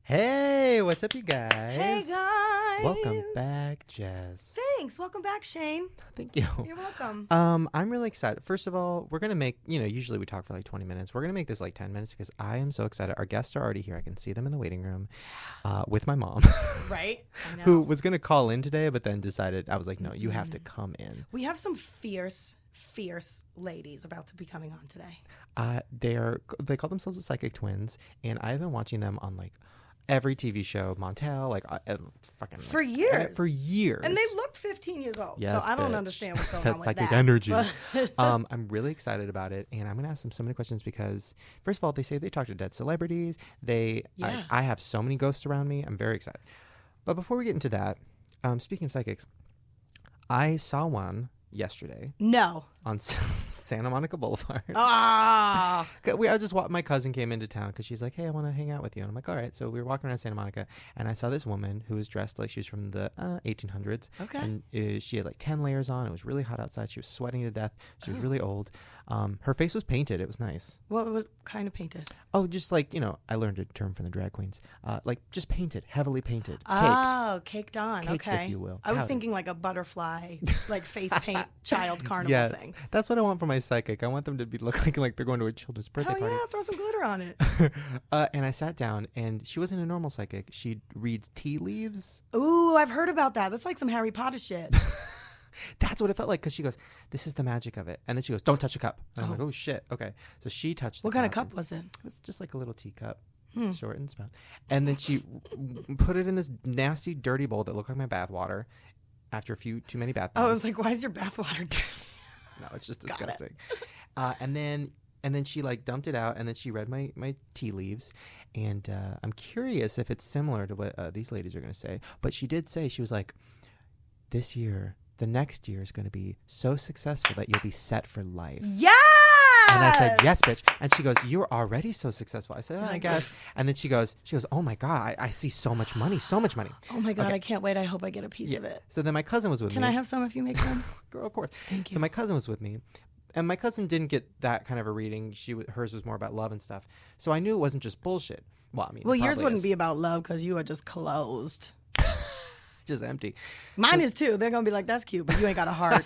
Hey, what's up, you guys? Hey, guys. Welcome back, Jess. Thanks. Welcome back, Shane. Thank you. You're welcome. I'm really excited. First of all, we're going to make, usually we talk for like 20 minutes. We're going to make this like 10 minutes because I am so excited. Our guests are already here. I can see them in the waiting room with my mom. Right? I know. Who was going to call in today, but then decided, I was like, no, you have to come in. We have some fierce ladies about to be coming on today. They call themselves the Psychic Twins, and I've been watching them on like every TV show, Montel, for years. For years. And they look 15 years old. Yes, so I don't bitch. understand what's going That's on with psychic that. energy. I'm really excited about it, and I'm going to ask them so many questions because, first of all, they say they talk to dead celebrities. I have so many ghosts around me. I'm very excited. But before we get into that, speaking of psychics, I saw one yesterday. No. On Santa Monica Boulevard. Ah. My cousin came into town because she's like, hey, I want to hang out with you. And I'm like, all right. So we were walking around Santa Monica, and I saw this woman who was dressed like she was from the 1800s. Okay. And she had like 10 layers on. It was really hot outside. She was sweating to death. She was really old. Her face was painted. It was nice. What kind of painted? Oh, just like, I learned a term from the drag queens. Like just painted, heavily painted. Oh, caked on. Caked, okay. if you will. I was thinking like a butterfly, like face paint child carnival thing. That's what I want for my psychic. I want them to look like they're going to a children's birthday Hell party. yeah, throw some glitter on it. And I sat down, and she wasn't a normal psychic. She reads tea leaves. Ooh, I've heard about that. That's like some Harry Potter shit. That's what it felt like, because she goes, this is the magic of it. And then she goes, don't touch a cup. And I'm like, oh, shit. Okay. So she touched the What kind of cup was it? It was just like a little teacup, short and spout. And then she put it in this nasty, dirty bowl that looked like my bath water after too many bath bombs. I was like, why is your bath water dirty? No, it's just disgusting. And then she like dumped it out, and then she read my tea leaves, and I'm curious if it's similar to what these ladies are going to say. But she did say, she was like, the next year is going to be so successful that you'll be set for life. Yeah. And I said, yes, bitch. And she goes, you're already so successful. I said, I guess. And then she goes, oh my God, I see so much money, so much money. Oh my God, okay. I can't wait. I hope I get a piece of it. So then my cousin was with me. Can I have some if you make some? Girl, of course. Thank you. So my cousin was with me. And my cousin didn't get that kind of a reading. Hers was more about love and stuff. So I knew it wasn't just bullshit. Well, yours wouldn't be about love because you are just closed. Just empty. Mine is too. They're gonna be like, that's cute, but you ain't got a heart.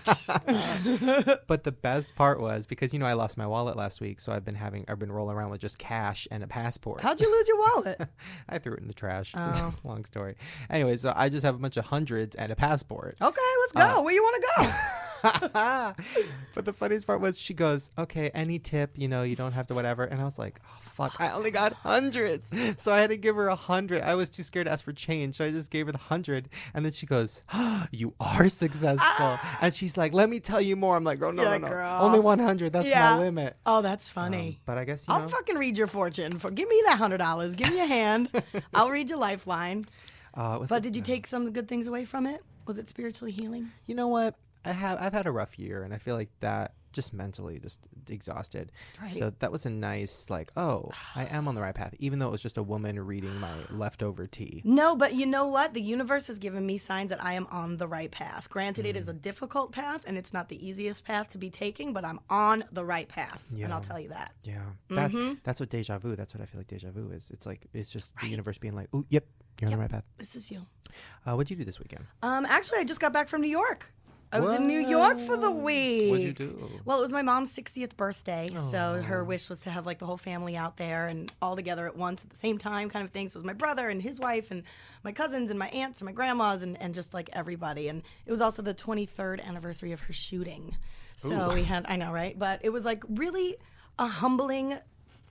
But the best part was, because I lost my wallet last week, so I've been rolling around with just cash and a passport. How'd you lose your wallet? I threw it in the trash. Oh. It's a long story. Anyway, so I just have a bunch of hundreds and a passport. Okay, let's go. Where you want to go? But the funniest part was, she goes, okay, any tip, you don't have to whatever. And I was like, oh fuck, I only got hundreds. So I had to give her 100. I was too scared to ask for change, so I just gave her the 100. And then she goes, oh, you are successful. And she's like, let me tell you more. I'm like, no, girl. only 100. That's my limit. Oh, that's funny. But I guess I'll fucking read your fortune. Give me that $100. Give me a hand. I'll read your lifeline. But did you take some good things away from it? Was it spiritually healing? You know what? I've had a rough year, and I feel like that just mentally just exhausted. Right. So that was a nice, like, oh, I am on the right path, even though it was just a woman reading my leftover tea. No, but you know what? The universe has given me signs that I am on the right path. Granted, it is a difficult path, and it's not the easiest path to be taking, but I'm on the right path, and I'll tell you that. Yeah, that's what deja vu. That's what I feel like deja vu is. It's just the universe being like, oh, yep, you're on the right path. This is you. What'd you do this weekend? Actually, I just got back from New York. I was in New York for the week. What'd you do? Well, it was my mom's 60th birthday, so her wish was to have like the whole family out there and all together at once at the same time, kind of thing. So it was my brother and his wife and my cousins and my aunts and my grandmas and just like everybody. And it was also the 23rd anniversary of her shooting. So we had, I know, right? But it was like really a humbling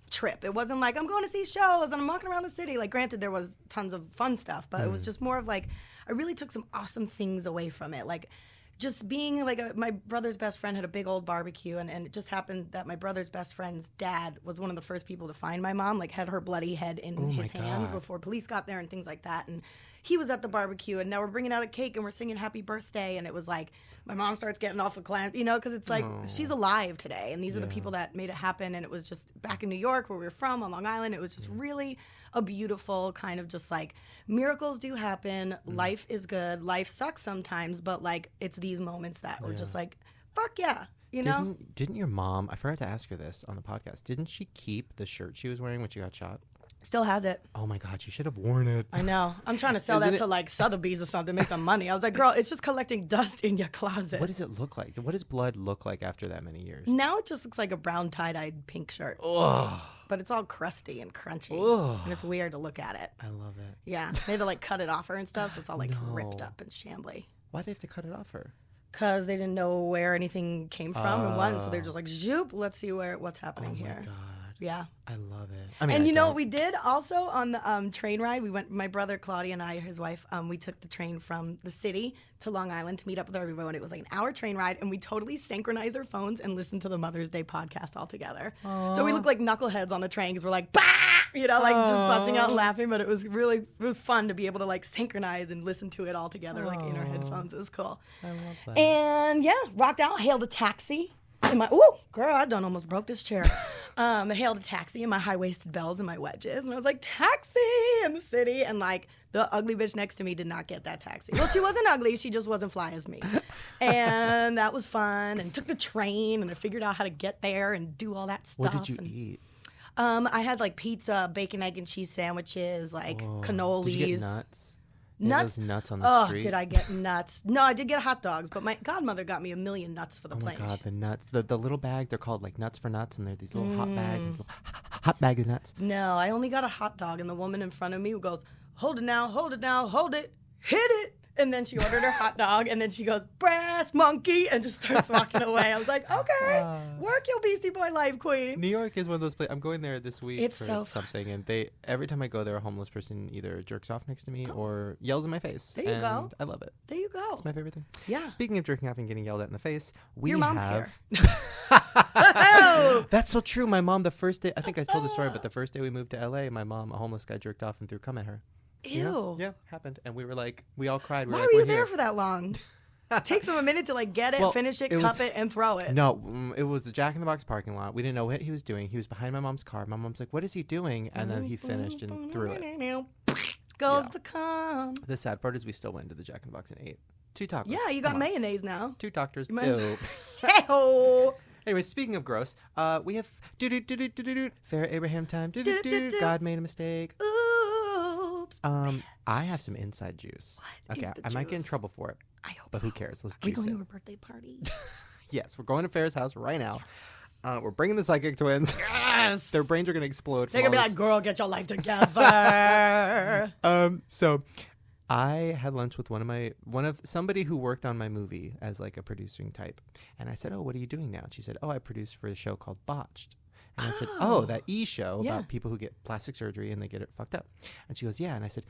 trip. It wasn't like I'm going to see shows and I'm walking around the city. Like, granted, there was tons of fun stuff, but it was just more of like, I really took some awesome things away from it. Like, just being like my brother's best friend had a big old barbecue, and it just happened that my brother's best friend's dad was one of the first people to find my mom, like had her bloody head in his hands before police got there and things like that. And he was at the barbecue, and now we're bringing out a cake and we're singing happy birthday. And it was like, my mom starts getting off of clams, because it's like, she's alive today. And these are the people that made it happen. And it was just back in New York where we were from on Long Island. It was just really a beautiful kind of just like, miracles do happen. Life is good. Life sucks sometimes, but like it's these moments that were just like, fuck yeah. Didn't your mom, I forgot to ask her this on the podcast, didn't she keep the shirt she was wearing when she got shot? Still has it. Oh my God, you should have worn it. I know. I'm trying to sell that to like Sotheby's or something, make some money. I was like, girl, it's just collecting dust in your closet. What does it look like? What does blood look like after that many years? Now it just looks like a brown tie-dyed pink shirt. Ugh. But it's all crusty and crunchy. Ugh. And it's weird to look at it. I love it. Yeah. They had to like cut it off her and stuff, so it's all like ripped up and shambly. Why'd they have to cut it off her? Because they didn't know where anything came from and when, so they're just like, zoop, let's see what's happening here. Oh my God. Yeah. I love it. I mean, and you know what we did also on the train ride? We went, my brother Claudia and I, his wife, we took the train from the city to Long Island to meet up with everyone. It was like an hour train ride, and we totally synchronized our phones and listened to the Mother's Day podcast all together. So we looked like knuckleheads on the train because we're like, bah! You know, like just busting out and laughing. But it was fun to be able to like synchronize and listen to it all together, like in our headphones. It was cool. I love that. And yeah, rocked out, hailed a taxi. Girl, I done almost broke this chair. I hailed a taxi in my high-waisted bells and my wedges. And I was like, taxi in the city. And like the ugly bitch next to me did not get that taxi. Well, she wasn't ugly. She just wasn't fly as me. And that was fun. And took the train and I figured out how to get there and do all that stuff. What did you eat? I had like pizza, bacon, egg, and cheese sandwiches, like cannolis. Did you get nuts? Nuts? Those nuts on the street? Oh, did I get nuts? No, I did get hot dogs, but my godmother got me 1,000,000 nuts for the plane. Oh my God, the nuts. The little bag, they're called like nuts for nuts, and they're these little hot bags, and little hot bag of nuts. No, I only got a hot dog, and the woman in front of me goes, hold it now, hold it now, hold it, hit it. And then she ordered her hot dog, and then she goes, brass monkey, and just starts walking away. I was like, okay, work your Beastie Boy life, queen. New York is one of those places. I'm going there this week It's for so something, and every time I go there, a homeless person either jerks off next to me or yells in my face. There you go. I love it. There you go. It's my favorite thing. Yeah. Speaking of jerking off and getting yelled at in the face, Your mom's have... here. That's so true. My mom, the first day, I think I told the story, but the first day we moved to LA, my mom, a homeless guy, jerked off and threw cum at her. Ew. Yeah, happened. And we were like, we all cried. Why were you there for that long? It takes him a minute to like get it, finish it, cup it, and throw it. No, it was a Jack in the Box parking lot. We didn't know what he was doing. He was behind my mom's car. My mom's like, what is he doing? And then he finished and threw it. Goes the cum. The sad part is we still went to the Jack in the Box and ate 2 tacos. Yeah, you got mayonnaise now. 2 doctors. might- Ew. Hey-ho. Anyway, speaking of gross, we have Farrah Abraham time. God made a mistake. Oops. I have some inside juice. What Okay, is the I might get in juice? trouble for it, I hope but so. who cares? Let's Are we juice going it. to a birthday party? Yes, we're going to Farrah's house right now. We're bringing the psychic twins. Yes. Their brains are going to explode. They're going to be like, girl, get your life together. So I had lunch with somebody who worked on my movie as like a producing type. And I said, oh, what are you doing now? And she said, oh, I produce for a show called Botched. And I said, oh, that show Yeah. about people who get plastic surgery and they get it fucked up. And she goes, yeah. And I said,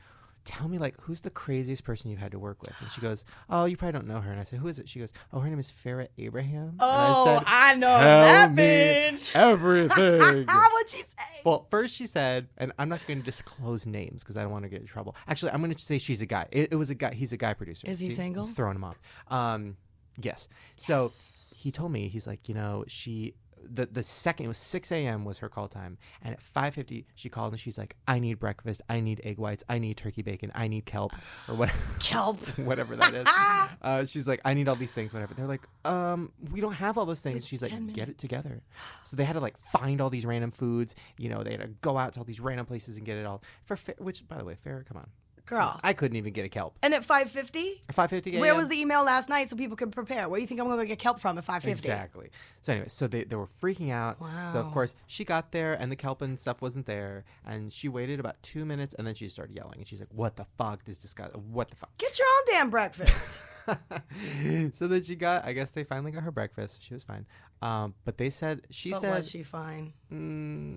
tell me, like, who's the craziest person you had to work with? And she goes, oh, you probably don't know her. And I said, who is it? She goes, oh, her name is Farrah Abraham. Oh, and I know tell that me bitch. everything. What'd she say? Well, first she said, and I'm not going to disclose names because I don't want to get in trouble. Actually, I'm going to say she's a guy. It was a guy. He's a guy producer. Is he single? I'm throwing him off. Yes. So he told me, he's like, the second, it was 6 a.m. was her call time. And at 5:50, she called and she's like, I need breakfast. I need egg whites. I need turkey bacon. I need kelp or whatever. Kelp. Whatever that is. She's like, I need all these things, whatever. They're like, we don't have all those things. She's like, 10 get minutes. it together. So they had to like find all these random foods. They had to go out to all these random places and get it all. Which, by the way, Farrah, come on. Girl. I couldn't even get a kelp. And at 5:50? 5:50 a.m. Where was the email last night so people could prepare? Where do you think I'm going to get kelp from at 5:50? Exactly. So anyway, so they were freaking out. Wow. So of course she got there and the kelp and stuff wasn't there, and she waited about 2 minutes and then she started yelling and she's like, "What the fuck? This disgusting! What the fuck?" Get your own damn breakfast. So then I guess they finally got her breakfast. She was fine. But they said, Was she fine?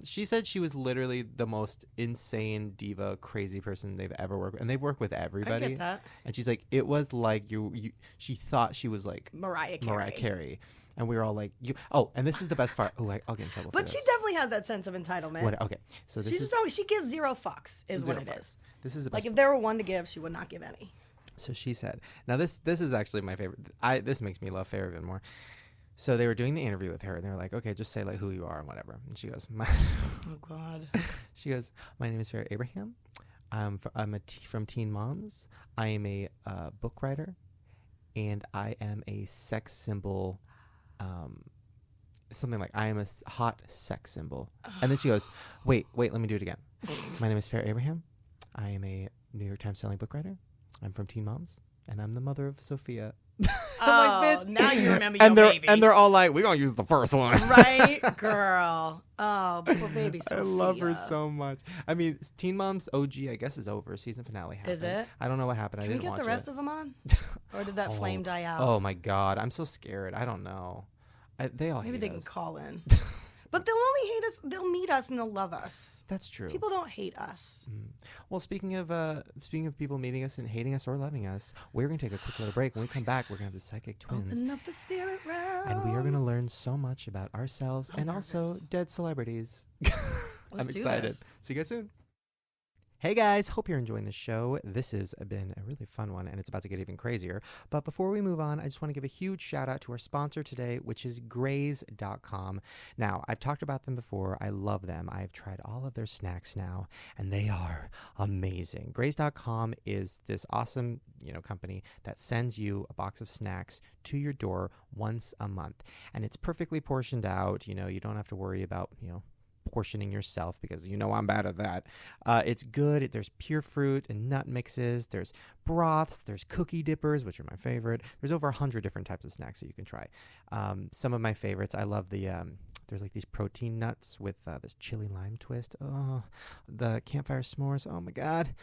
she said she was literally the most insane diva, crazy person they've ever worked with. And they've worked with everybody. I get that. And she's like, it was like she thought she was like Mariah Carey. And we were all like, and this is the best part. Oh, I'll get in trouble for But this. she definitely has that sense of entitlement. Okay. So this She's is just always, she gives 0 fucks is zero what it fucks. is. This is the Like best. if there were one to give, she would not give any. So she said, now this is actually my favorite. This makes me love Farrah even more. So they were doing the interview with her, and they were like, okay, just say like who you are and whatever. And she goes, Oh God. she goes, my name is Farrah Abraham. I'm from Teen Moms. I am a book writer, and I am a sex symbol something like, I am a hot sex symbol. And then she goes, wait, let me do it again. My name is Farrah Abraham. I am a New York Times selling book writer. I'm from Teen Moms, and I'm the mother of Sophia. Oh, like, now you remember your baby. And they're all like, we're going to use the first one. Right, girl. Oh, poor baby Sophia. I love her so much. I mean, Teen Moms OG, I guess, is over. Season finale happened. Is it? I don't know what happened. Can I didn't watch it. we get the rest of them on? Or did that flame die out? Oh, my God. I'm so scared. I don't know. They all Maybe hate they us. can call in. But they'll only hate us. They'll meet us and they'll love us. That's true. People don't hate us. Well, speaking of people meeting us and hating us or loving us, we're going to take a quick little break. When we come back, we're going to have the Psychic Twins. Open up the spirit realm. And we are going to learn so much about ourselves and also dead celebrities. I'm excited. See you guys soon. Hey guys, hope you're enjoying the show. This has been a really fun one, and it's about to get even crazier. But before we move on, I just want to give a huge shout out to our sponsor today, which is Graze.com. Now, I've talked about them before. I love them. I've tried all of their snacks now, and they are amazing. Graze.com is this awesome, company that sends you a box of snacks to your door once a month, and it's perfectly portioned out. You don't have to worry about, portioning yourself because I'm bad at that. It's good. There's pure fruit and nut mixes. There's broths. There's cookie dippers, which are my favorite. There's over 100 different types of snacks that you can try. Some of my favorites, I love there's like these protein nuts with this chili lime twist. Oh, the campfire s'mores. Oh my God.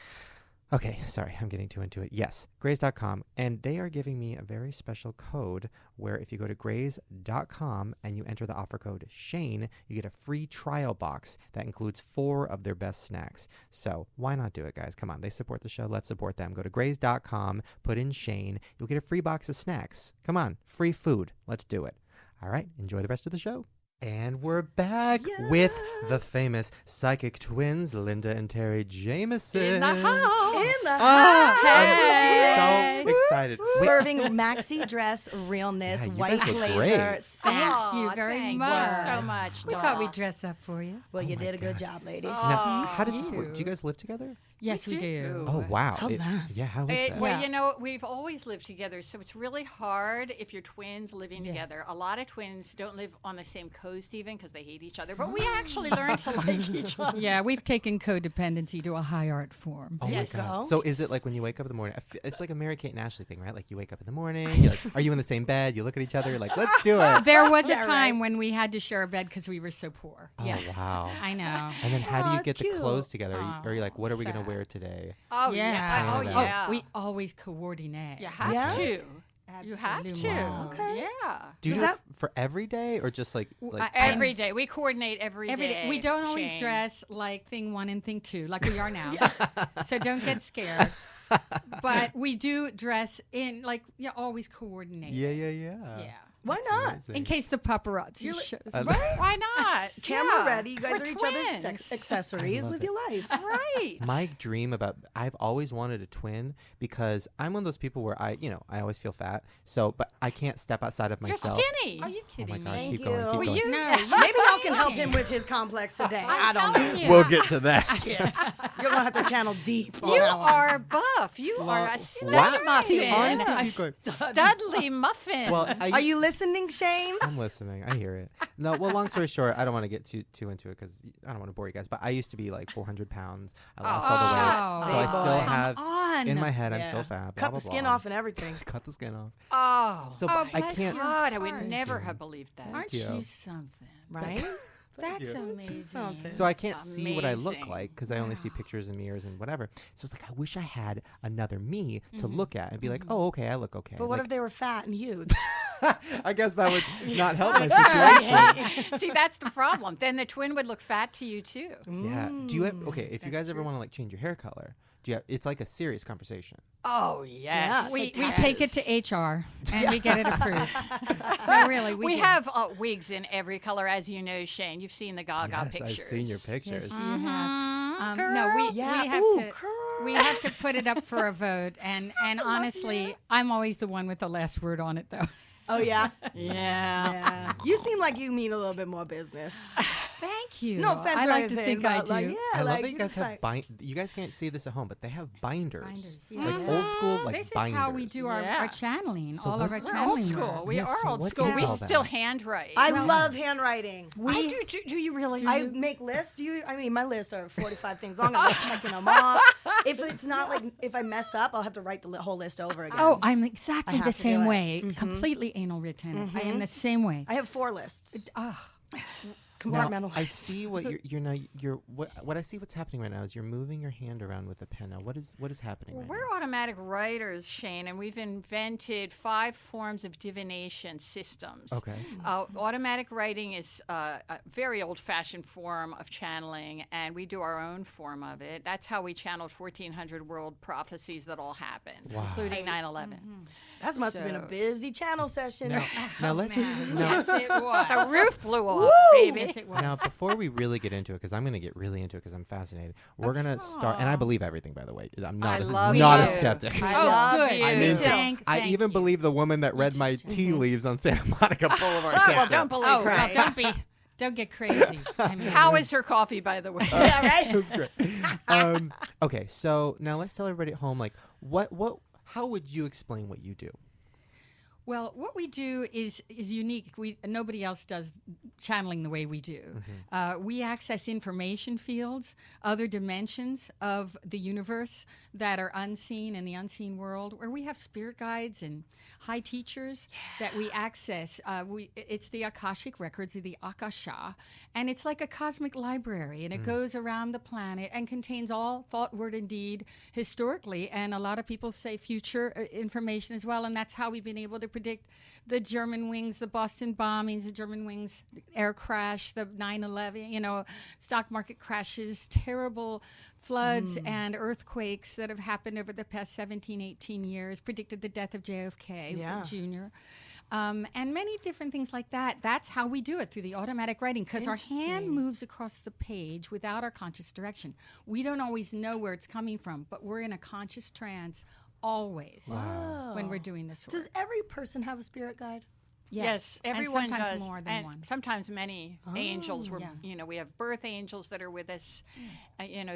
Okay, sorry, I'm getting too into it. Yes, Graze.com, and they are giving me a very special code where if you go to Graze.com and you enter the offer code Shane, you get a free trial box that includes 4 of their best snacks. So why not do it, guys? Come on, they support the show. Let's support them. Go to Graze.com, put in Shane. You'll get a free box of snacks. Come on, free food. Let's do it. All right, enjoy the rest of the show. And we're back with the famous Psychic Twins, Linda and Terry Jameson. In the house. In the house. I'm so excited. Serving maxi dress realness, Yeah, you white guys look blazer, great. Thank you very thank much. you So much. We thought we'd dress up for you. Well, you my did a good God. job, ladies. Now, how does this Thank work? you. Do you guys live together? Yes, we do. Oh, wow. How's that? Yeah, how is that? Well, Yeah. we've always lived together, so it's really hard if you're twins living together. A lot of twins don't live on the same coast even because they hate each other, but we actually learn to like each other. Yeah, we've taken codependency to a high art form. Oh Yes. my God. So? So is it like when you wake up in the morning? It's like a Mary Kate and Ashley thing, right? Like you wake up in the morning, you're like, are you in the same bed? You look at each other, you're like, let's do it. There was a Yeah, time right. when we had to share a bed because we were so poor. Oh, Yes. wow. I know. And then how do you that's get the cute. clothes together? Are you like, what are we going to sad. wear today? Oh, Yeah. yeah. Oh, Kinda. yeah. We always coordinate. You have Yeah? to. You have to. Absolutely. Wow. Okay. Yeah. Do you Does do that- it for every day or just like Every day. We coordinate every Every day. day. We don't always Shane. dress like thing 1 and thing 2, like we are now. So don't get scared. But we do dress in, always coordinate. Yeah. Yeah. Why That's not? amazing. In case the paparazzi You're- shows. Why not? Camera Yeah. ready. You guys We're are each twins. other's accessories. love Live it. your life. Right. My dream I've always wanted a twin because I'm one of those people where I always feel fat. So, but I can't step outside of You're myself. skinny. Are you Oh kidding my God, me? Thank keep going, you. keep Well, going. you- No, Maybe y'all can help him with his complex today. I don't know. telling you. We'll get to that. You're gonna have to channel deep. on You that one. are buff. You are a stud Wow. muffin. Honestly, a keep going. studly muffin. Well, Are you listening, Shane? I'm listening. I hear it. No, well, long story short, I don't want to get too into it because I don't want to bore you guys. But I used to be like 400 pounds. I lost all the weight, so I big still boy. have Come on. in my head I'm Yeah. still fat. Blah, Cut blah, the skin blah. off and everything. Cut the skin off. oh, So Oh, but I bless can't. your God, I would heart. never have believed that. Aren't you. you something? Right? That's you. amazing. Something. So I can't see what I look Amazing. like because I only see pictures and mirrors and whatever. So it's like I wish I had another me to look at and be like, oh, okay, I look okay. But what Like, if they were fat and huge? I guess that would not help my situation. See, that's the problem. Then the twin would look fat to you too. Yeah. Do you have, okay? If you guys ever want to like change your hair color, do you have, it's like a serious conversation. Oh yes. We Yes. take it to HR and we get it approved. No, really, We do. have wigs in every color, as you know, Shane. You've seen the Gaga Yes, pictures. I've seen your pictures. Yes, you have. Girl. No, we Yeah. have Ooh, to. girl. We have to put it up for a vote, and honestly, I'm always the one with the last word on it, though. Oh yeah. Yeah. Yeah. You seem like you mean a little bit more business. Thank thank you. No offense I or like to anything, think I but, do. like, yeah, I love like, that you guys have like- you guys can't see this at home, but they have binders. Binders, Like yeah. old school, like This binders. is how we do our Yeah. channeling. So all what- of our We're channeling. old school. work. We Yes, are so old what school. is We all still that? handwrite. I love handwriting. do you really? I make lists. I mean, my lists are 45 things long. I'm checking them off. If it's not like, if I mess up, I'll have to write the whole list over again. Oh, I'm exactly have the to do same it. way. Completely anal retentive. I am the same way. I have 4 lists. Oh, Now, Compartmentalized. I see what you're now. What I see what's happening right now is you're moving your hand around with a pen. Now, what is happening Well, right we're automatic writers, Shane, and we've invented 5 forms of divination systems. now? Okay. Automatic writing is a very old-fashioned form of channeling, and we do our own form of it. That's how we channeled 1,400 world prophecies that all happened, Wow. including 9/11. That must have been a So- busy channel session. Now let's yes, it was. The roof blew off, baby. Yes, it was. now before we really get into it, because I'm going to get really into it because I'm fascinated. We're going to start, and I believe everything, by the way. I'm not I love not you. a skeptic. I Oh, love good. you. I'm Me into. too. Thank I even you. believe the woman that read my tea leaves on Santa Monica Boulevard. Well, don't believe Oh, her. well, don't get crazy. I mean, How is her coffee, by the way? Yeah, right? That's great. Okay, so now let's tell everybody at home, like, how would you explain what you do? Well, what we do is unique. Nobody else does channeling the way we do. We access information fields, other dimensions of the universe that are unseen in the unseen world, where we have spirit guides and high teachers that we access. It's the Akashic records, the Akasha, and it's like a cosmic library, and it goes around the planet and contains all thought, word, and deed historically, and a lot of people say future information as well, and that's how we've been able to predict the German wings, the Boston bombings, the German wings air crash, the 9/11, stock market crashes, terrible floods and earthquakes that have happened over the past 17, 18 years, predicted the death of JFK Jr., and many different things like that. That's how we do it, through the automatic writing, because our hand moves across the page without our conscious direction. We don't always know where it's coming from, but we're in a conscious trance always when we're doing this work. Does every person have a spirit guide? Yes, and everyone sometimes does, more than and one. sometimes many angels. Yeah. We have birth angels that are with us,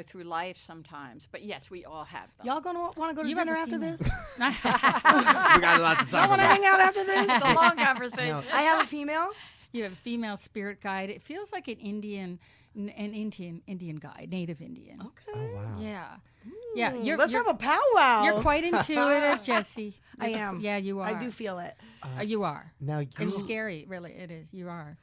through life sometimes. But yes, we all have them. Y'all gonna want to go to You have dinner a after female. this? We got a lot to Y'all talk want to about. hang out after this? It's a long conversation. I have a female. You have a female spirit guide. It feels like an Indian guide, native Indian. Okay. Oh wow. Yeah, yeah. Let's have a powwow. You're quite intuitive, Jessie. I am. Yeah, you are. I do feel it. You are. Now It's you. scary, really. It is. You are.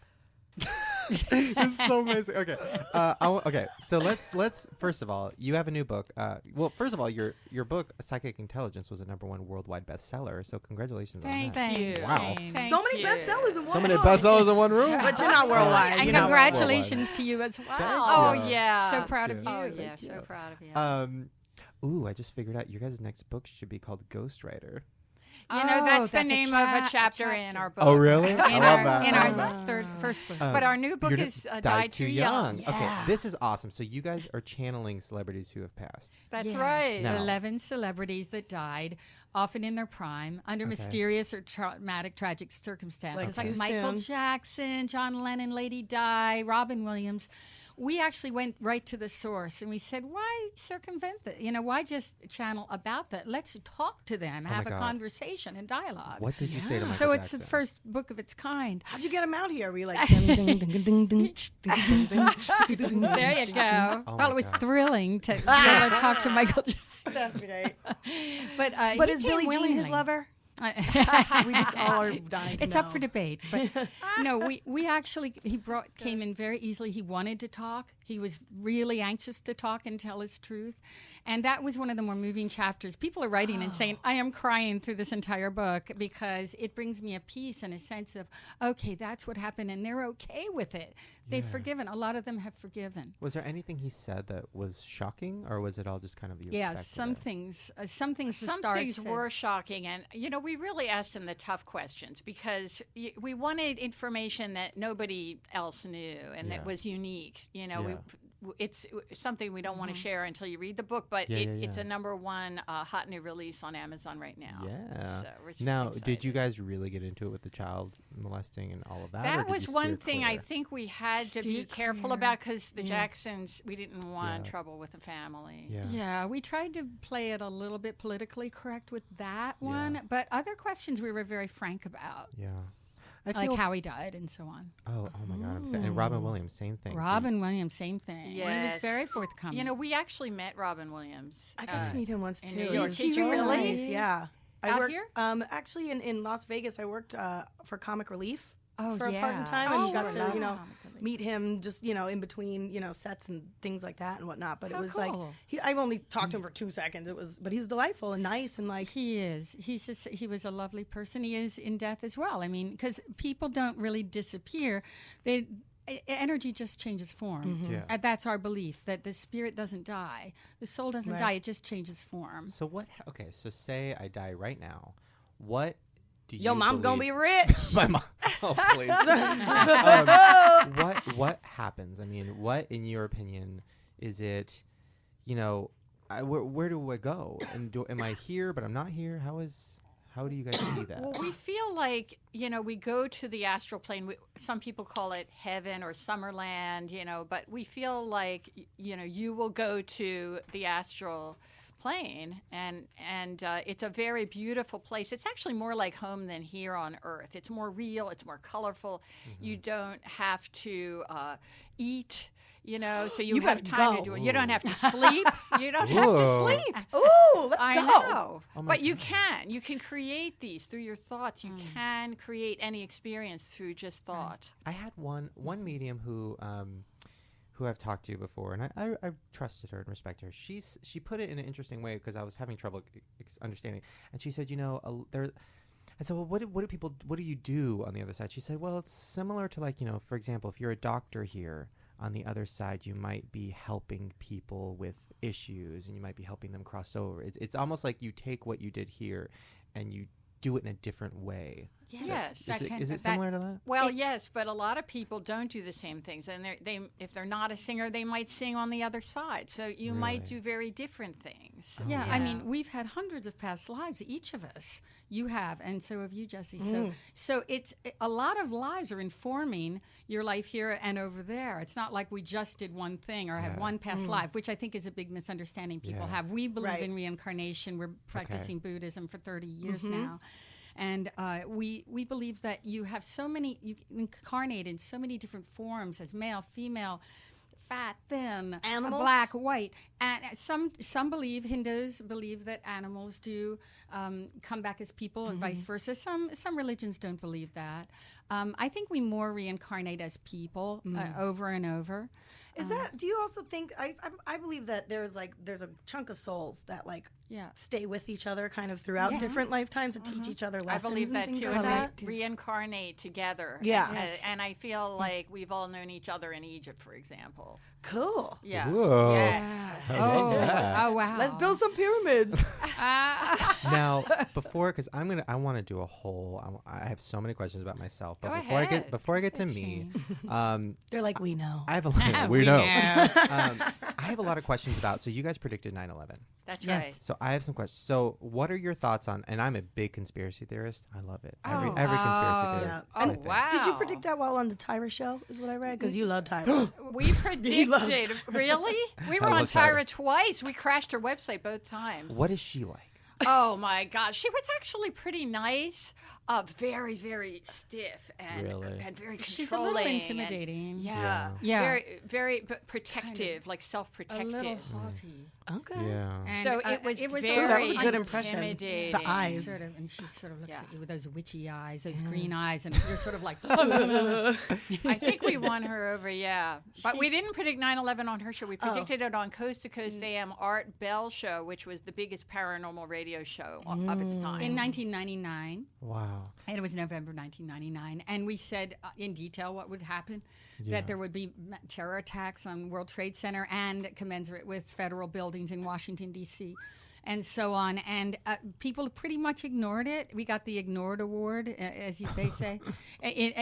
It's so amazing. Okay. Okay. So let's first of all, you have a new book. Well, first of all, your book, Psychic Intelligence, was a #1 worldwide bestseller. So congratulations on that. Thank you. Wow. Thank So many you. bestsellers in one. So many book. bestsellers in one room. But you're not worldwide. And You're not congratulations to you as well. Oh you. yeah. So proud of you. Oh yeah. Thank you. So proud of you. Ooh, I just figured out your guys' next book should be called Ghostwriter. That's the that's a name of a chapter in our book. Oh, really? In I love that. In I our love that. first book. But our new book You're is Died Too Young. Okay, this is awesome. So you guys are channeling celebrities who have passed. That's Yes. right. Now- 11 celebrities that died, often in their prime, under mysterious or traumatic, tragic circumstances, Like like too Michael soon. Jackson, John Lennon, Lady Di, Robin Williams. We actually went right to the source and we said, why circumvent that? Why just channel about that? Let's talk to them, have a God. conversation and dialogue. What did you say to Michael So it's Jackson? the first book of its kind. How'd you get him out here? Were you like, ding, ding, ding, ding, ding, ding, ding, ding, ding, There you go. Oh Well, my it was God. thrilling to be able to talk to Michael Jackson. That's great. But But he is came Billie Jean his willingly. lover? We just all are dying to It's know. up for debate, but no, we actually came in very easily. He wanted to talk. He was really anxious to talk and tell his truth, and that was one of the more moving chapters. People are writing and saying, "I am crying through this entire book because it brings me a peace and a sense of okay, that's what happened, and they're okay with it. They've forgiven. A lot of them have forgiven." Was there anything he said that was shocking, or was it all just kind of you Yeah, expected some it? things. Some things. The Some stars things said- were shocking, and we really asked him the tough questions because we wanted information that nobody else knew and Yeah. that was unique. Yeah. it's something we don't want to share until you read the book, but it's a #1 hot new release on Amazon right now. Yeah. So we're super Now, excited. did you guys really get into it with the child molesting and all of that? or That did was you one steer thing I clear? think we had to be Steer careful clear. about because the Jacksons, we didn't want Yeah. trouble with the family. Yeah. Yeah, we tried to play it a little bit politically correct with that one, but other questions we were very frank about, Yeah. I like feel, how he died and so on. oh my God. I'm saying, and Robin Williams, same thing. So Robin Williams, same thing. He was Yes. very forthcoming. You know, we actually met Robin Williams. I got to meet him once in too. New It York. was Did you so really? nice, yeah. I Out worked, here? Actually, in Las Vegas, I worked for Comic Relief oh, for yeah. a part in time, and Oh, you got I to, love you know, Comic Relief. meet him just, you know, in between, you know, sets and things like that and whatnot. But How it was like, cool. I've only talked to him for 2 seconds. But he was delightful and nice and like, He is. He was a lovely person. He is in death as well. I mean, because people don't really disappear. Energy just changes form. Yeah. And that's our belief, that the spirit doesn't die. The soul doesn't Right. die. It just changes form. So what? Okay, so say I die right now. What do you? your mom's going to be believe- rich. My mom. Oh please. What happens? I mean, what in your opinion is it? You know, where do I go? And am I here? But I'm not here. How do you guys see that? Well, we feel like, you know, we go to the astral plane. Some people call it heaven or Summerland, you know, but we feel like, you know, you will go to the astral plane and it's a very beautiful place. It's actually more like home than here on Earth. It's more real. It's more colorful. You don't have to eat. You know, so you have better time go. to do it. You don't have to sleep. You don't have to Whoa. sleep. Ooh, let's I go. know. Oh my But you God. can. You can create these through your thoughts. You can create any experience through just thought. I had one medium who I've talked to before, and I trusted her and respect her. She put it in an interesting way because I was having trouble understanding, and she said, you know, I said, well, what do you do on the other side? She said, well, it's similar to, like, you know, for example, if you're a doctor here, on the other side, you might be helping people with issues, and you might be helping them cross over. It's almost like you take what you did here, and you do it in a different way. Yes. Is it similar to that? Well, yes, but a lot of people don't do the same things, and if they're not a singer, they might sing on the other side. So you might Really? do very different things. Yeah, I mean, we've had hundreds of past lives, each of us. You have, and so have you, Jessie. So it's a lot of lives are informing your life here and over there. It's not like we just did one thing or had one past life, which I think is a big misunderstanding people Yeah. have. We believe Right. in reincarnation. We're practicing Buddhism for 30 years now. And we believe that you incarnate in so many different forms as male, female, fat, thin, Animals? black, white. And some believe, Hindus believe that animals do come back as people and vice versa. Some religions don't believe that. I think we more reincarnate as people over and over. Is that? Do you also think? I believe that there's a chunk of souls that stay with each other kind of throughout different lifetimes to teach each other I lessons. believe that and things too, like and that. that reincarnate together. Yeah. And, Yes. and I feel like we've all known each other in Egypt, for example. Cool. Yeah. Whoa. Yes. Oh, wow. Let's build some pyramids. Now, because I want to do a whole. I have so many questions about myself, but Go before I ahead. get to me, They're like, we know. I have a lot. we know. I have a lot of questions about. So you guys predicted 9/11. That's Yes. right. So I have some questions. So what are your thoughts on? And I'm a big conspiracy theorist. I love it. Every Oh. conspiracy theory. Yeah. I Oh, think. wow. Did you predict that while on the Tyra show? Is what I read because you love Tyra. We predicted. Really? We were I on love Tyra. Tyra twice. We crashed her website both times. What is she like? Oh my gosh, she was actually pretty nice. Very, very stiff and Really? very controlling. She's a little and- intimidating. yeah. Yeah. Very, very protective, like A self-protective. little haughty. Okay. Yeah. And, So it was Ooh, very that was a good impression. intimidating. The eyes. And she sort of looks Yeah. at you with those witchy eyes, those green eyes, and you're sort of like, I think we won her over, yeah. But we didn't predict 9/11 on her show. We predicted it on Coast to Coast AM Art Bell show, which was the biggest paranormal radio show of its time. in 1999. Wow. And it was November 1999. And we said in detail what would happen, Yeah. that there would be terror attacks on World Trade Center and commensurate with federal buildings in Washington, D.C., and so on. And people pretty much ignored it. We got the ignored award, as they say,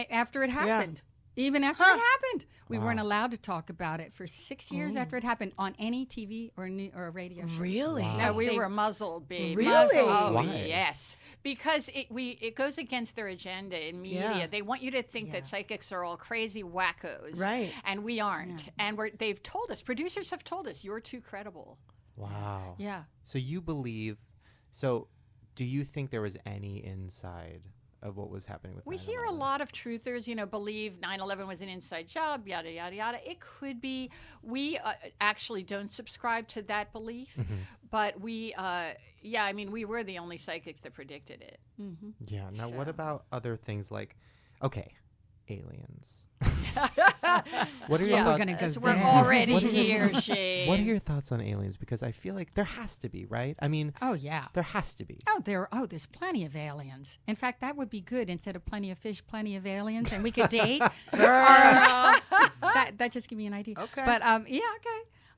after it happened. Even after it happened. We Wow. weren't allowed to talk about it for 6 years after it happened on any TV or a radio show. Really? Wow. No, we They- were muzzled, baby. Really? Oh, Why? yes. Because it goes against their agenda in media. Yeah. They want you to think Yeah. that psychics are all crazy wackos. Right. And we aren't. And they've told us, producers have told us, you're too credible. Wow. Yeah. So you believe? So, do you think there was any inside of what was happening with? We hear a 9/11? lot of truthers, believe 9/11 was an inside job, yada, yada, yada. It could be. We actually don't subscribe to that belief, but we, we were the only psychics that predicted it. Mm-hmm. Yeah. Now, what So- about other things like, okay, aliens? What are your Yeah, we're thoughts? gonna go As we're there. already What are your- here, Shane. What are your thoughts on aliens? Because I feel like there has to be, right? I mean, Oh, yeah. there has to be. There's plenty of aliens. In fact, that would be good. Instead of plenty of fish, plenty of aliens, and we could date. That just give me an idea. Okay. But okay.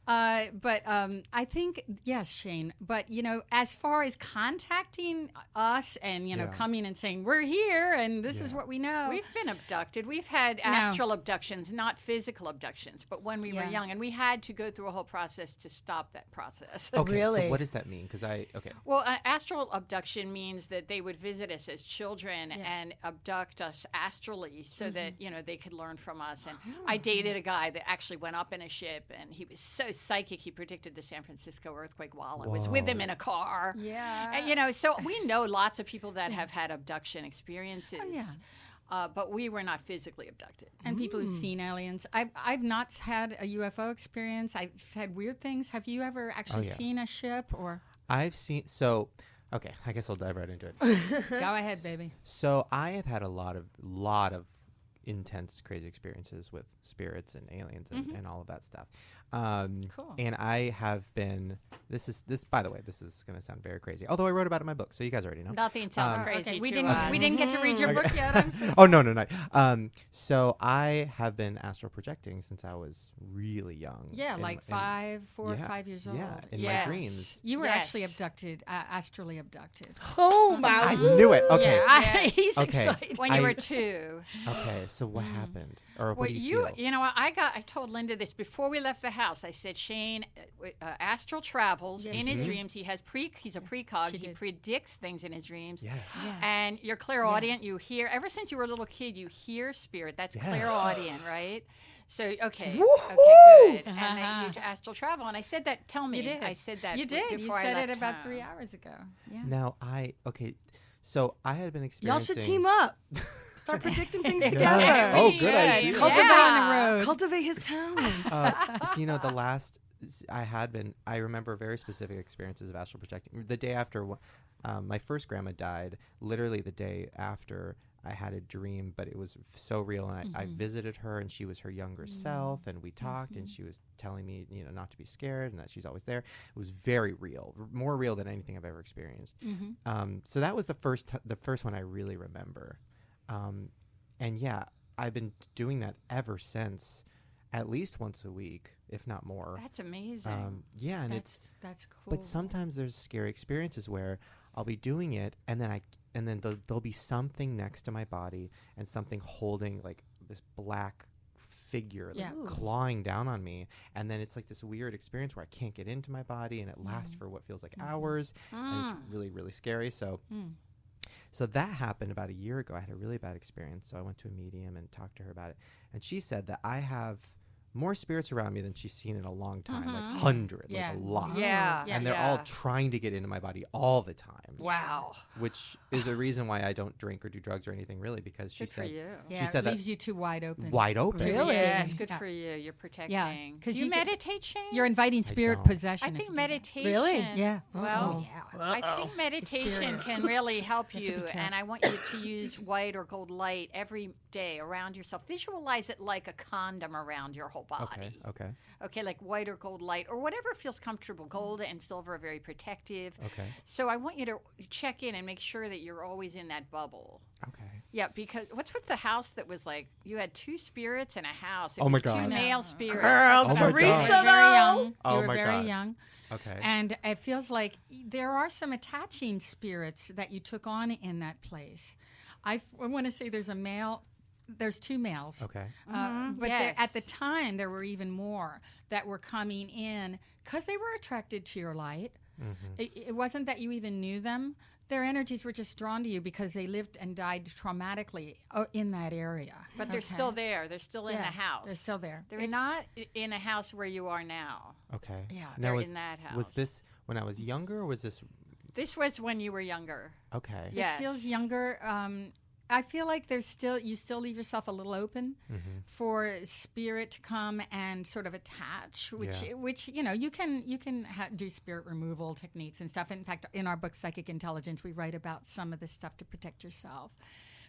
I think yes, Shane. But as far as contacting us and Yeah. coming and saying we're here and this is Yeah. what we know. We've been abducted. We've had astral abductions, not physical abductions, but when we were Yeah. young. And we had to go through a whole process to stop that process. Okay, Really? so what does that mean? Because Well, astral abduction means that they would visit us as children and abduct us astrally so that, they could learn from us. And I dated a guy that actually went up in a ship, and he was so psychic. He predicted the San Francisco earthquake while I was with him in a car. Yeah. And, so we know lots of people that have had abduction experiences. Oh, yeah. But we were not physically abducted. And people who've seen aliens. I've not had a UFO experience. I've had weird things. Have you ever actually yeah. seen a ship or? I've seen. So, okay, I guess I'll dive right into it. Go ahead, baby. So I have had a lot of intense, crazy experiences with spirits and aliens and all of that stuff. Cool. And I have been. This. By the way, this is going to sound very crazy. Although I wrote about it in my book, so you guys already know. Nothing sounds crazy Okay, we to didn't us. we didn't get to read your book yet. I'm so Oh no. So I have been astral projecting since I was really young. Yeah, In- like in- 4 or 5 years old. Yeah, in Yes. my dreams. You were Yes. actually abducted, astrally abducted. Oh, I my. knew it. Okay. Yeah, Yes. he's Okay. excited. When you I- were 2. Okay. So what happened? Or Well, what do you feel? you know what? I told Linda this before we left the house. I said, Shane, astral travels Yes, in his dreams. He's a precog. She He did. predicts things in his dreams. Yes. Yes. And you're clairaudient. You hear, ever since you were a little kid, you hear spirit. That's Yes. clairaudient, right? So, okay. Woohoo! Okay, good. And then Uh-huh. you astral travel. And I said that, tell me. You did. I said that You did. You before I said it left about home. 3 hours ago. Yeah. Now So I had been Y'all experiencing. should team up. Start predicting things Yeah. together. Oh, We good should. idea. Cultivate on the road. Cultivate his talent. The last I remember very specific experiences of astral projecting. The day after my first grandma died, literally the day after, I had a dream, but it was so real. And I visited her, and she was her younger self, and we talked, and she was telling me, not to be scared and that she's always there. It was very real, more real than anything I've ever experienced. So that was the first one I really remember. And yeah, I've been doing that ever since, at least once a week, if not more. That's amazing. Yeah, and That's cool. but sometimes there's scary experiences where I'll be doing it, and then there'll be something next to my body and something holding like this black figure like, Yeah. clawing down on me, and then it's like this weird experience where I can't get into my body, and it lasts for what feels like hours, and it's really, really scary. So that happened about a year ago. I had a really bad experience, so I went to a medium and talked to her about it, and she said that I have more spirits around me than she's seen in a long time, like 100, Yeah. like a lot. Yeah. And they're all trying to get into my body all the time. Wow. Which is a reason why I don't drink or do drugs or anything, really, because she Good for said you. yeah, she said it that leaves you too wide open. wide open. Really? Yes, good Yeah. for you. You're protecting. Yeah, 'cause Do you you get- meditate, Shane? You're inviting spirit don't. possession. I if think you do that. meditation. Really? Yeah. Well, Yeah. I think meditation serious. can really help You have to you, be and careful. I want you to use white or gold light every day around yourself. Visualize it like a condom around your whole body. Okay. Okay, like white or gold light or whatever feels comfortable. Gold and silver are very protective. Okay. So I want you to check in and make sure that you're always in that bubble. Okay. Yeah, because what's with the house that was like you had 2 spirits in a house? It Oh my was 2 God. male No. spirits. Girl, Oh my Teresa, God. You were very though. young. Oh You were my very God. young. Okay. And it feels like there are some attaching spirits that you took on in that place. I want to say there's a male there's 2 males. Okay. But Yes. at the time, there were even more that were coming in because they were attracted to your light. It wasn't that you even knew them. Their energies were just drawn to you because they lived and died traumatically in that area. But they're still there. They're still in the house. They're still there. They're not in a house where you are now. Okay. Yeah. They're in that house. Was this when I was younger, or was this? This was when you were younger. Okay. Yes. It feels younger. I feel like you still leave yourself a little open for spirit to come and sort of attach, which you can do spirit removal techniques and stuff. In fact, in our book Psychic Intelligence, we write about some of this stuff to protect yourself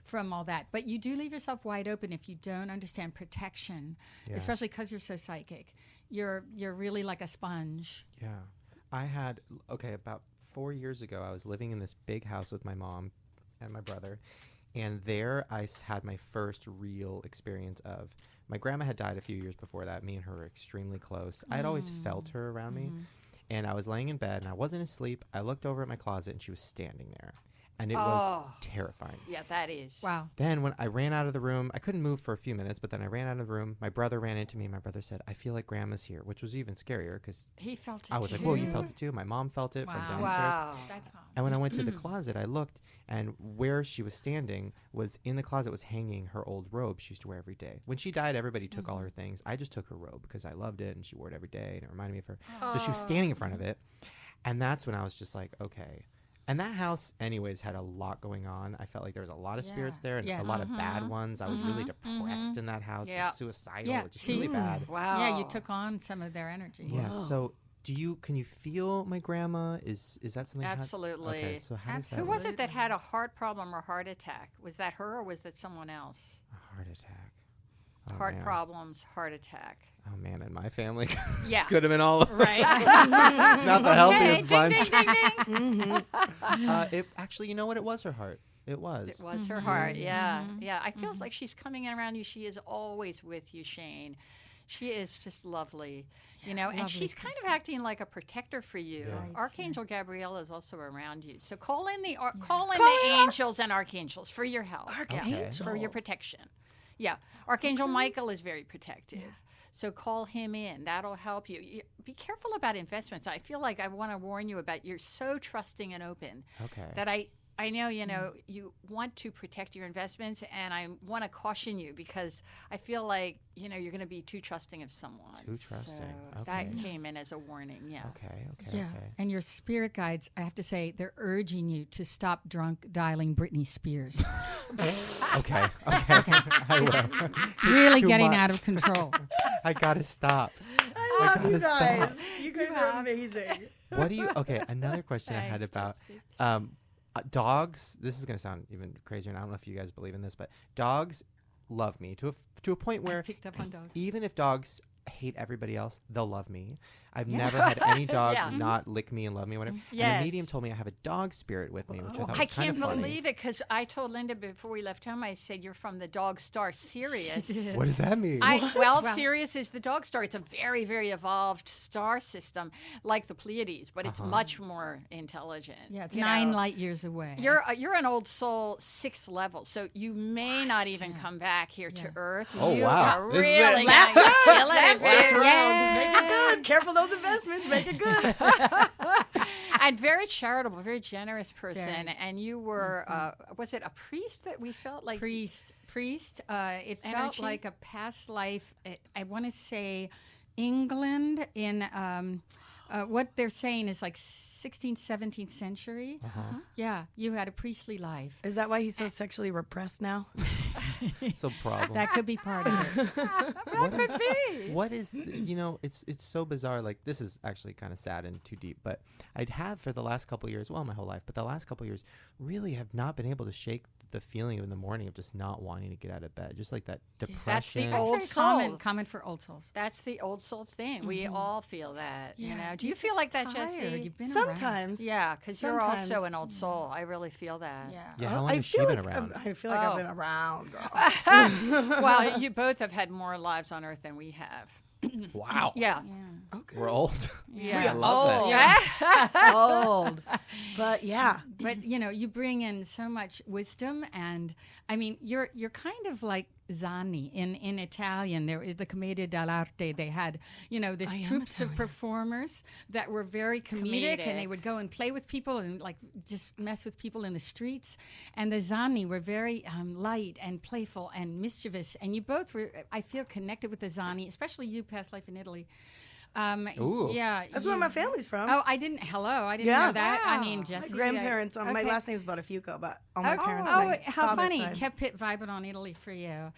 from all that. But you do leave yourself wide open if you don't understand protection, especially because you're so psychic. You're really like a sponge. Yeah. I had about 4 years ago, I was living in this big house with my mom and my brother. And there I had my first real experience of, my grandma had died a few years before that. Me and her were extremely close. I had always felt her around me. And I was laying in bed and I wasn't asleep. I looked over at my closet and she was standing there. And it was terrifying. Yeah, that is. Wow. Then when I ran out of the room, I couldn't move for a few minutes, but then I ran out of the room. My brother ran into me and my brother said, "I feel like Grandma's here," which was even scarier because He felt it I was too. like, "Whoa, you felt it too?" My mom felt it from downstairs. Wow. That's awesome. And when I went to the closet, I looked, and where she was standing was in the closet was hanging her old robe she used to wear every day. When she died, everybody took all her things. I just took her robe because I loved it, and she wore it every day, and it reminded me of her. So she was standing in front of it, and that's when I was just like, okay. And that house, anyways, had a lot going on. I felt like there was a lot of spirits there and a lot of bad ones. I was really depressed in that house, Yeah. and suicidal, Yeah. just really bad. Wow. Yeah, you took on some of their energy. Yeah. So, can you feel my grandma? Is that something? Absolutely. Okay. So how does that Who work? was it that had a heart problem or heart attack? Was that her or was that someone else? A heart attack. Oh, Heart man. problems, heart attack. Oh man, in my family, Yeah. could have been all of them. Right. Not the healthiest bunch. Ding, ding, ding. It actually, you know what? It was her heart. It was. It was her heart. Yeah. Yeah. I feel like she's coming in around you. She is always with you, Shane. She is just lovely, and lovely she's kind of acting like a protector for you. Yeah. Right, Archangel Gabrielle is also around you. So call in the angels and archangels for your help. Archangel. For your protection. Yeah. Archangel Michael is very protective. So call him in. That'll help you. Be careful about investments. I feel like I want to warn you about you're so trusting and open Okay. that I know, you want to protect your investments, and I want to caution you because I feel like, you're going to be too trusting of someone. Too trusting. So that Okay. came in as a warning, yeah. Okay. Yeah, and your spirit guides, I have to say, they're urging you to stop drunk dialing Britney Spears. Okay. I will. Really too getting much. out of control. I gotta stop. I love you guys. Stop. You guys are amazing. What do you? Okay. Another question I had about dogs. This is gonna sound even crazier, and I don't know if you guys believe in this, but dogs love me to a point where Picked up on dogs. even if dogs hate everybody else, they'll love me. I've never had any dog Yeah. not lick me and love me, whatever. And Yes. the medium told me I have a dog spirit with me, which I thought was I kind of can't funny. believe it because I told Linda before we left home, I said, you're from the dog star Sirius. What does that mean? Sirius is the dog star. It's a very, very evolved star system like the Pleiades, but it's much more intelligent. Yeah, it's you 9 know. light years away. You're an old soul 6th level, so you may not even come back here to Earth. Oh, you wow. are This is it. really Last gonna round. kill it. Last Very- round. Make it good. Careful those investments. Make it good. And very charitable, very generous person. Very. And you were, was it a priest that we felt like? priest. It felt Energy? like a past life. I want to say England in what they're saying is like 16th, 17th century. Yeah, you had a priestly life. Is that why he's so sexually repressed now? It's a problem. That could be part of it. What is it's so bizarre. Like, this is actually kind of sad and too deep, but I'd have for the last couple of years, well, my whole life, but the last couple of years really have not been able to shake the feeling in the morning of just not wanting to get out of bed, just like that depression. That's Old very soul. soul. Common for old souls. That's the old soul thing. We all feel that. You know, do you You're feel just like that, tired. Jesse? You've been around. Sometimes. Yeah, because you're also Sometimes. an old soul. I really feel that. Yeah. Yeah, how long I has she feel been like around? I feel like I've been around, girl. Well, you both have had more lives on Earth than we have. Wow. Yeah. We're old. Yeah. I love old. that. Yeah. Old. But yeah. But you bring in so much wisdom, and I mean, you're kind of like Zanni in Italian. There is the Commedia dell'arte. They had this troops of performers that were very comedic, and they would go and play with people and like just mess with people in the streets. And the Zanni were very light and playful and mischievous. And you both were, I feel, connected with the Zanni, especially you, Past Life in Italy. Ooh. Yeah, that's where my family's from. Oh, I didn't know that. Wow. I mean, Jessie. My grandparents. My last name is Botafuoco, but all my parents. How funny! Kept it vibing on Italy for you,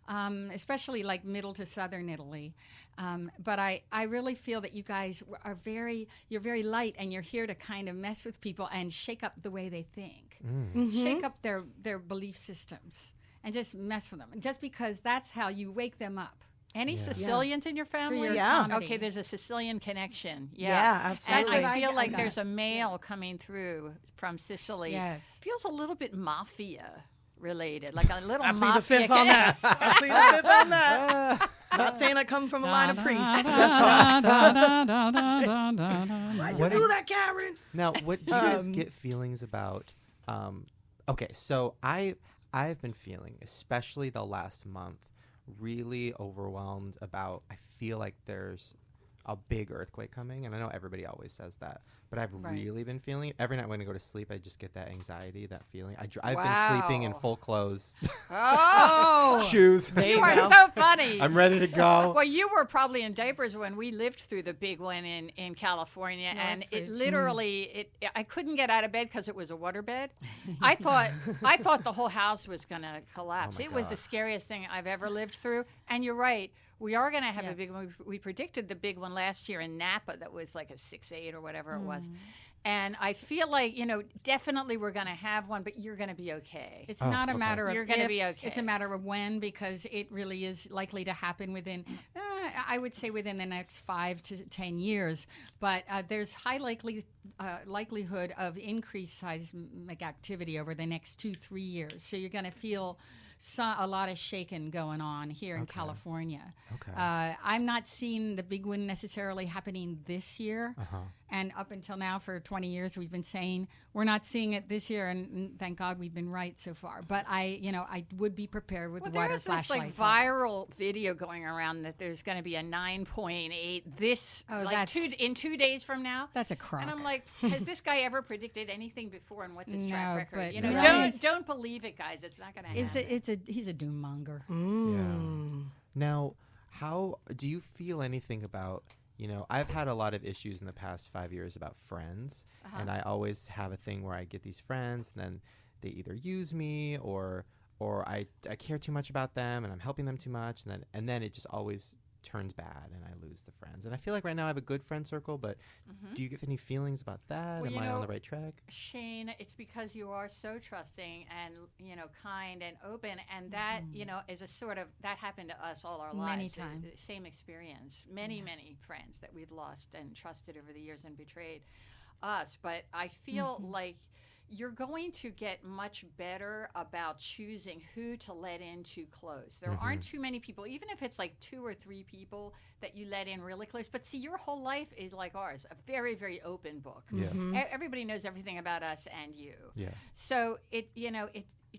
especially like middle to southern Italy. But I really feel that you guys are you're very light, and you're here to kind of mess with people and shake up the way they think, shake up their belief systems, and just mess with them. Just because that's how you wake them up. Any Sicilians in your family? Yeah. Okay, there's a Sicilian connection. Yeah, absolutely. And I feel like there's a male coming through from Sicily. Yes. Feels a little bit mafia related, like a little I mafia. plead the fifth on that. I plead the fifth on that. Not saying I come from a line of priests. That's all. Why'd you do that, Karen? Now, what do you guys get feelings about? Okay, so I've been feeling, especially the last month, really overwhelmed about, I feel like there's a big earthquake coming, and I know everybody always says that, but I've really been feeling it. Every night when I go to sleep, I just get that anxiety, that feeling. I've been sleeping in full clothes. Oh, shoes. you are so funny. I'm ready to go. Well, you were probably in diapers when we lived through the big one in California, and it literally, I couldn't get out of bed because it was a waterbed. I thought the whole house was going to collapse. It was the scariest thing I've ever lived through. And you're right. We are going to have a big one. We predicted the big one last year in Napa that was like a 6.8 or whatever it was. And I feel like, definitely we're going to have one, but you're going to be okay. It's not a matter of you're going to be okay. It's a matter of when, because it really is likely to happen within, I would say within the next 5 to 10 years. But there's high likelihood of increased seismic activity over the next 2-3 years. So you're going to feel a lot of shaking going on here in California. Okay. I'm not seeing the big one necessarily happening this year. And up until now, for 20 years, we've been saying we're not seeing it this year, and thank God we've been right so far. But I would be prepared with the water flashlights. There's this viral video going around that there's going to be a 9.8 in 2 days from now. That's a crock. And I'm like, has this guy ever predicted anything before, and what's his track record? But don't believe it, guys. It's not going to happen. He's a doom monger. Yeah. Now, how do you feel anything about? I've had a lot of issues in the past 5 years about friends, and I always have a thing where I get these friends, and then they either use me or I care too much about them, and I'm helping them too much, and then it just always turns bad, and I lose the friends. And I feel like right now I have a good friend circle, but do you get any feelings about that? Well, Am I on the right track? Shane, it's because you are so trusting and kind and open, and that is a sort of that happened to us all our lives. Many times, same experience. Many friends that we've lost and trusted over the years and betrayed us. But I feel like you're going to get much better about choosing who to let in too close. There aren't too many people, even if it's like 2 or 3 people that you let in really close. But see, your whole life is like ours, a very, very open book. Yeah. Everybody knows everything about us and you. Yeah. So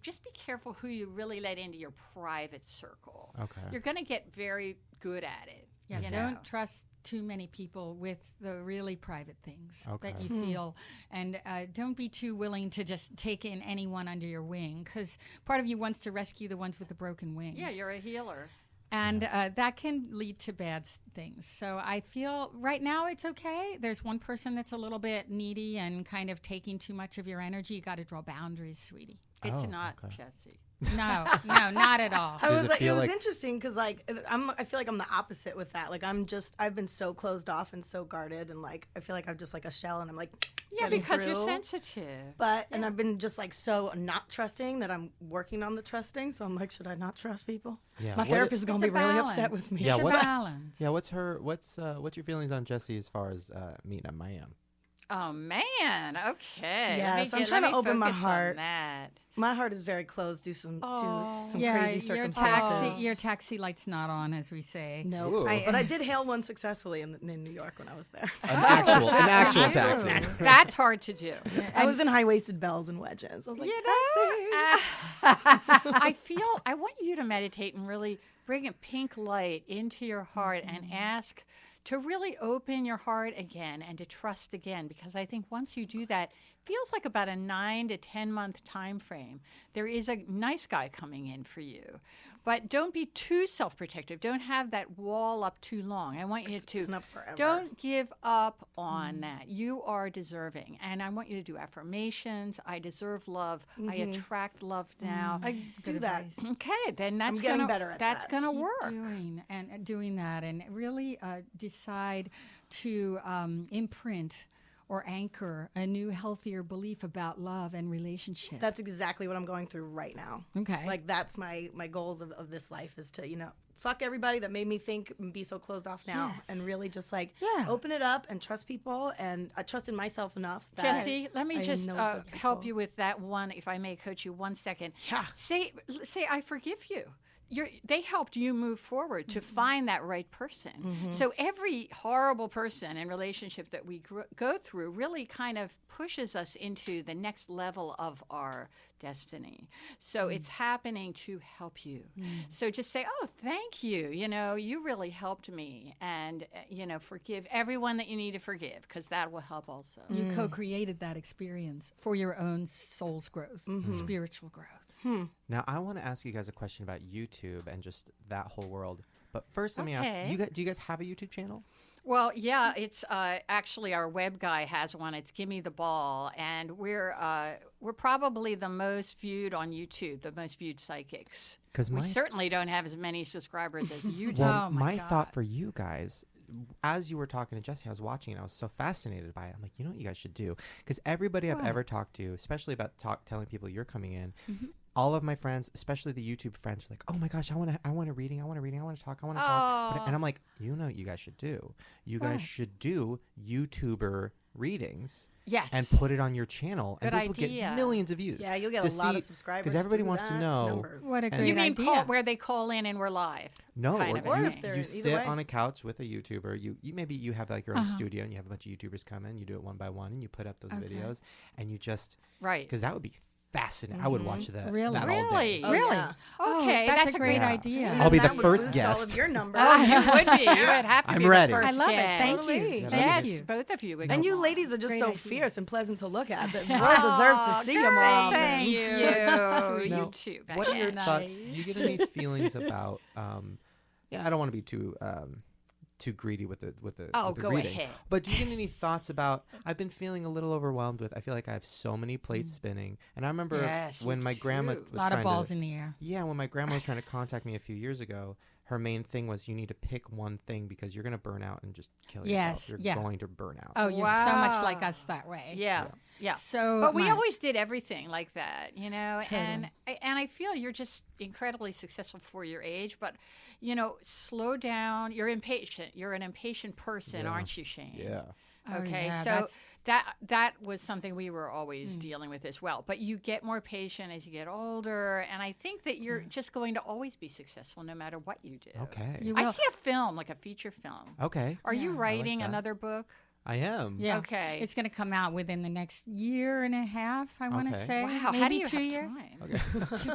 just be careful who you really let into your private circle. Okay. You're going to get very good at it. Yeah, don't trust too many people with the really private things that you feel, and don't be too willing to just take in anyone under your wing, because part of you wants to rescue the ones with the broken wings. Yeah, you're a healer. And that can lead to bad things. So I feel right now it's okay. There's one person that's a little bit needy and kind of taking too much of your energy. You got to draw boundaries, sweetie. It's not, Jessie. No, not at all. It was interesting because I feel like I'm the opposite with that. Like I've been so closed off and so guarded, and like I feel like I'm just like a shell, and I'm like because through. You're sensitive. And I've been just like so not trusting that I'm working on the trusting. So I'm like, should I not trust people? Yeah. My therapist is gonna be really upset with me. Yeah. It's a balance. Yeah. What's your feelings on Jessie as far as meeting at Miami? Oh man. Okay. Yeah, so I'm trying to open my heart. That. My heart is very closed due to some crazy your circumstances. your taxi light's not on, as we say. No, but I did hail one successfully in New York when I was there. An actual taxi. That's hard to do. I was in high-waisted bells and wedges. I was like, I want you to meditate and really bring a pink light into your heart and ask to really open your heart again and to trust again, because I think once you do that, feels like about a 9 to 10 month time frame. There is a nice guy coming in for you. But don't be too self-protective. Don't have that wall up too long. I want you to don't give up on that. You are deserving. And I want you to do affirmations. I deserve love. I attract love now. I do that. Okay, then that's getting better at that's that. going to work. Doing that and really decide to imprint or anchor a new, healthier belief about love and relationship. That's exactly what I'm going through right now. Okay. Like, that's my goals of this life is to, fuck everybody that made me think and be so closed off now. Yes. And really just open it up and trust people. And I trust in myself enough that Jessie, let me I just know other help people. you with that one, if I may coach you 1 second. Yeah. Say, I forgive you. They helped you move forward to find that right person. So every horrible person and relationship that we go through really kind of pushes us into the next level of our destiny. So it's happening to help you. So just say, oh, thank you. You really helped me. And, forgive everyone that you need to forgive, because that will help also. You co-created that experience for your own soul's growth, spiritual growth. Now, I want to ask you guys a question about YouTube and just that whole world. But first, let me ask, do you guys have a YouTube channel? Well, yeah, it's actually our web guy has one. It's Gimme the Ball, and we're probably the most viewed on YouTube, the most viewed psychics. Because we certainly don't have as many subscribers as you do. Well, my thought for you guys, as you were talking to Jessie, I was watching and I was so fascinated by it. I'm like, you know what you guys should do? Because everybody I've ever talked to, especially about telling people you're coming in, all of my friends, especially the YouTube friends, are like, "Oh my gosh, I want a reading. I want to talk. And I'm like, you know what you guys should do? You guys should do YouTuber readings." Yes. And put it on your channel. Good and this will get millions of views. Yeah, you'll get a lot of subscribers. Because everybody wants to know. Numbers. What a great You mean idea. where they call in and we're live? No, you sit on a couch with a YouTuber. You maybe you have like your own studio and you have a bunch of YouTubers come in. You do it one by one and you put up those videos and you just because that would be fascinating. I would watch that. Really? That all day. Oh, Really? yeah. Okay, that's a great idea. I'll be the That would first boost guest. all of your numbers. Oh, you would be. You would have to I'm be ready. the first I love it. guest. Thank Totally. you. Yes, Thank you. both of you. And you ladies are just Great so idea. fierce and pleasant to look at. The world deserves to see you more often. Thank you. Now, You too. what are your Nice. thoughts? Do you get any feelings about? I don't want to be too greedy with the go reading. ahead. But do you get any thoughts about? I've been feeling a little overwhelmed with. I feel like I have so many plates spinning, and I remember when my grandma was A lot trying of balls to. in the air. Yeah, when my grandma was trying to contact me a few years ago, her main thing was you need to pick one thing because you're going to burn out and just kill yourself. You're going to burn out. Oh, you're so much like us that way. Yeah. So, but we much. always did everything like that, Totally. and I feel you're just incredibly successful for your age. But slow down. You're impatient. You're an impatient person, aren't you, Shane? Yeah. Okay, yeah, so that's- that was something we were always dealing with as well. But you get more patient as you get older, and I think that you're just going to always be successful no matter what you do. Okay. You I will. see a film, like a feature film. Okay. Are you writing that. another book? I am. Yeah. Okay. It's going to come out within the next year and a half, I want to Okay. say. Wow, Maybe how do you 2 have years. time? Okay.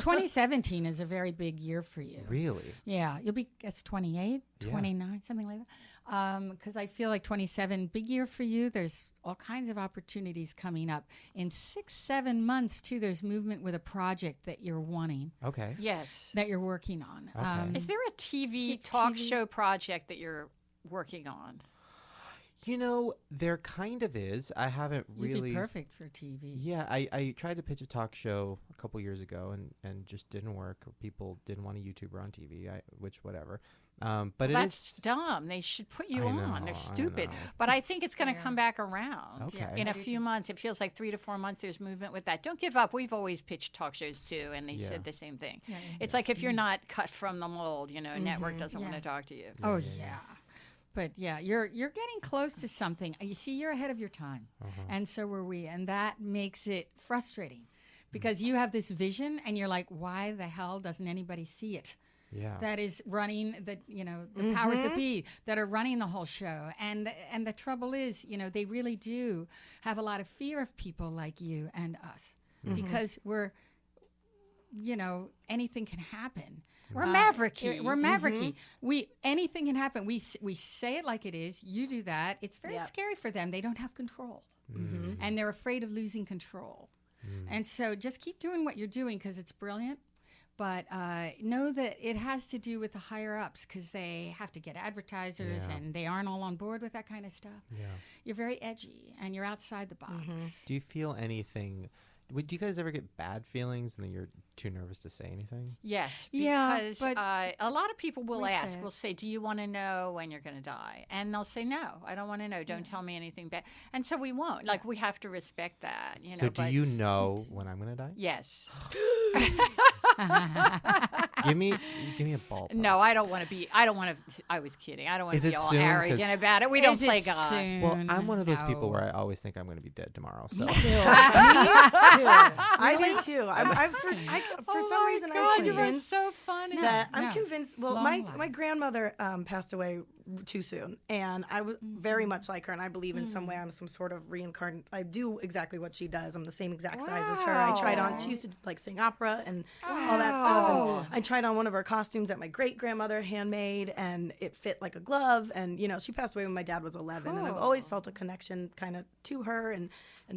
2017 is a very big year for you. Really? Yeah. It's 28, Yeah. 29, something like that. Because I feel like 27, big year for you. There's all kinds of opportunities coming up. In 6-7 months, too, there's movement with a project that you're wanting, Okay. Yes. that you're working on. Okay. Is there a TV Kids talk TV? show project that you're working on? There kind of is. I haven't You'd really. be perfect for TV. Yeah, I tried to pitch a talk show a couple years ago and just didn't work. People didn't want a YouTuber on TV, whatever. But That's dumb. They should put you I on. know, They're I stupid. know. But I think it's going to come back around. Okay. In a few months. It feels like 3 to 4 months there's movement with that. Don't give up. We've always pitched talk shows too, and they said the same thing. It's like if you're not cut from the mold, network doesn't want to talk to you. Oh, yeah. But yeah, you're getting close to something. You see, you're ahead of your time, and so were we, and that makes it frustrating because you have this vision, and you're like, why the hell doesn't anybody see it? Yeah. That is running the powers that be that are running the whole show, and the trouble is, they really do have a lot of fear of people like you and us because we're, anything can happen. We're mavericky. We're mavericky. Anything can happen. We say it like it is. You do that. It's very scary for them. They don't have control, and they're afraid of losing control. And so just keep doing what you're doing because it's brilliant. But know that it has to do with the higher ups because they have to get advertisers and they aren't all on board with that kind of stuff. Yeah. You're very edgy and you're outside the box. Do you feel anything? Do you guys ever get bad feelings and then you're too nervous to say anything? Yes. Yeah, because but a lot of people will ask, it. will say, do you want to know when you're going to die? And they'll say, no, I don't want to know. Don't tell me anything bad. And so we won't. Like, we have to respect that. So do you know when I'm going to die? Yes. Give me a ballpark. No, I don't want to be. I was kidding. I don't want to be all soon? arrogant about it. We don't play God. Soon? Well, I'm one of those people where I always think I'm going to be dead tomorrow. So Me too. I do too. For some reason, I'm you are convinced so funny. that I'm convinced. Well, Long my life. grandmother passed away too soon, and I was very much like her, and I believe in some way I'm some sort of reincarnate. I do exactly what she does. I'm the same exact size as her. I tried on. She used to like sing opera and all that stuff. And I tried on one of her costumes that my great grandmother handmade, and it fit like a glove. And she passed away when my dad was 11, and I've always felt a connection kind of to her and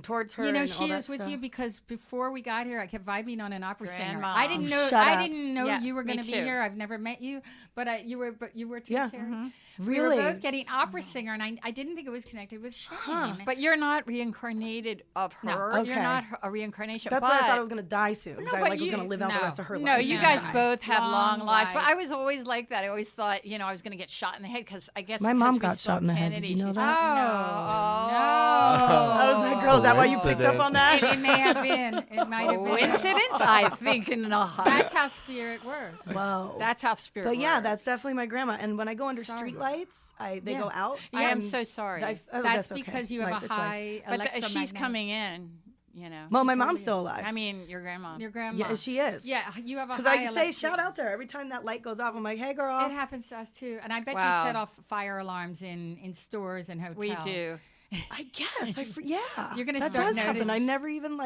towards her. And she all that is with stuff. you because before we got here, I kept vibing on an opera singer. Grandma. I didn't know. Shut up. I didn't know Yeah, you were going to me be too. here. I've never met you, but you were too. Yeah. Terry. We Really? were both getting opera singer, and I didn't think it was connected with Shane. But you're not reincarnated of her. No. You're Okay. not a reincarnation. That's but why I thought I was going to die soon. Because No, I but was you- going to live out the rest of her No, life. you Yeah. guys Right. both have long Long lives. But life. I was always like that. I always thought, I was going to get shot in the head because I guess My because mom we got saw shot in the head. Did Kennedy, you know she's- that? No. I was like, girl, is that why you picked up on that? It may have been. It might have been. Coincidence? I think not. That's how spirit works. Whoa. That's how spirit But yeah, works. that's definitely my grandma. And when I go under Sorry. street lights, they Yeah. go out. I am and so sorry. That's okay. because you have Life, a it's life. high but electromagnetic. she's coming in, Well, my She mom's totally still alive. I mean, your grandma. Your grandma. yeah, she is. Yeah, you have a high Because I say electric- shout out to her every time that light goes off. I'm like, hey, girl. It happens to us too, and I bet Wow. you set off fire alarms in stores and hotels. We do. I guess. Yeah. You're gonna that start does happen. notice- I never even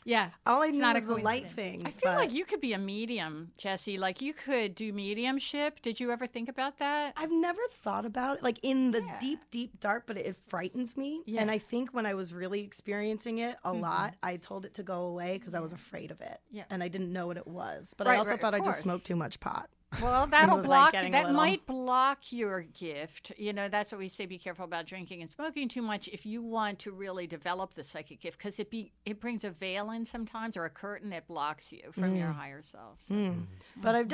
Yeah, all I it's knew not was a the light coincidence. thing. I feel like you could be a medium, Jessie. Like you could do mediumship. Did you ever think about that? I've never thought about it, like in the deep, deep dark, but it frightens me. Yeah. And I think when I was really experiencing it a lot, I told it to go away because I was afraid of it. Yeah. And I didn't know what it was. But Right, I also right, thought of I just course. smoked too much pot. Well, It that'll was, like, block. getting That little. might block your gift. That's what we say. Be careful about drinking and smoking too much if you want to really develop the psychic gift, because it brings a veil in sometimes or a curtain that blocks you from your higher self. So. But I've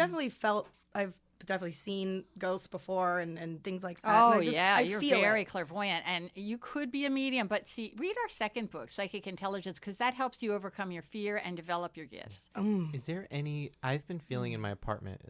definitely seen ghosts before and things like that. Oh, and yeah, I you're feel very it. clairvoyant, and you could be a medium. But see, read our second book, Psychic Intelligence, because that helps you overcome your fear and develop your gifts. Is there any? I've been feeling in my apartment,